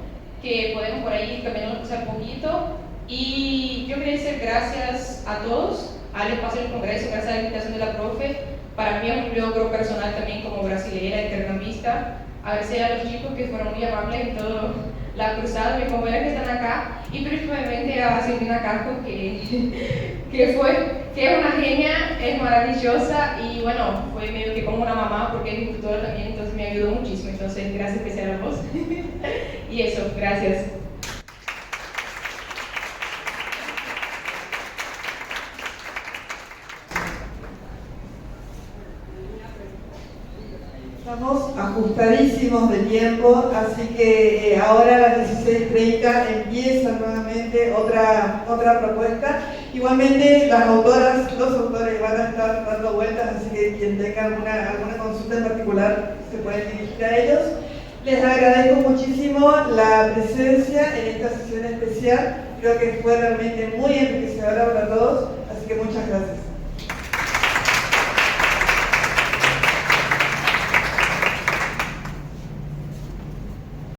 que podemos por ahí cambiar las cosas un poquito. Y yo quería decir gracias a todos, al espacio del Congreso, gracias a la invitación de la profe. Para mí es un logro personal también como brasilera, intercambista. Agradecer a los chicos que fueron muy amables en toda la cruzada, mis compañeros que están acá, y principalmente a Silvina Casco, que es una genia, es maravillosa, y bueno, fue medio que como una mamá porque es instructora también, entonces me ayudó muchísimo. Entonces, gracias especial a vos. Y eso, gracias. Estamos ajustadísimos de tiempo, así que ahora a las 16:30 empieza nuevamente otra propuesta. Igualmente los autores van a estar dando vueltas, así que quien tenga alguna consulta en particular se pueden dirigir a ellos. Les agradezco muchísimo la presencia en esta sesión especial, creo que fue realmente muy enriquecedora para todos, así que muchas gracias.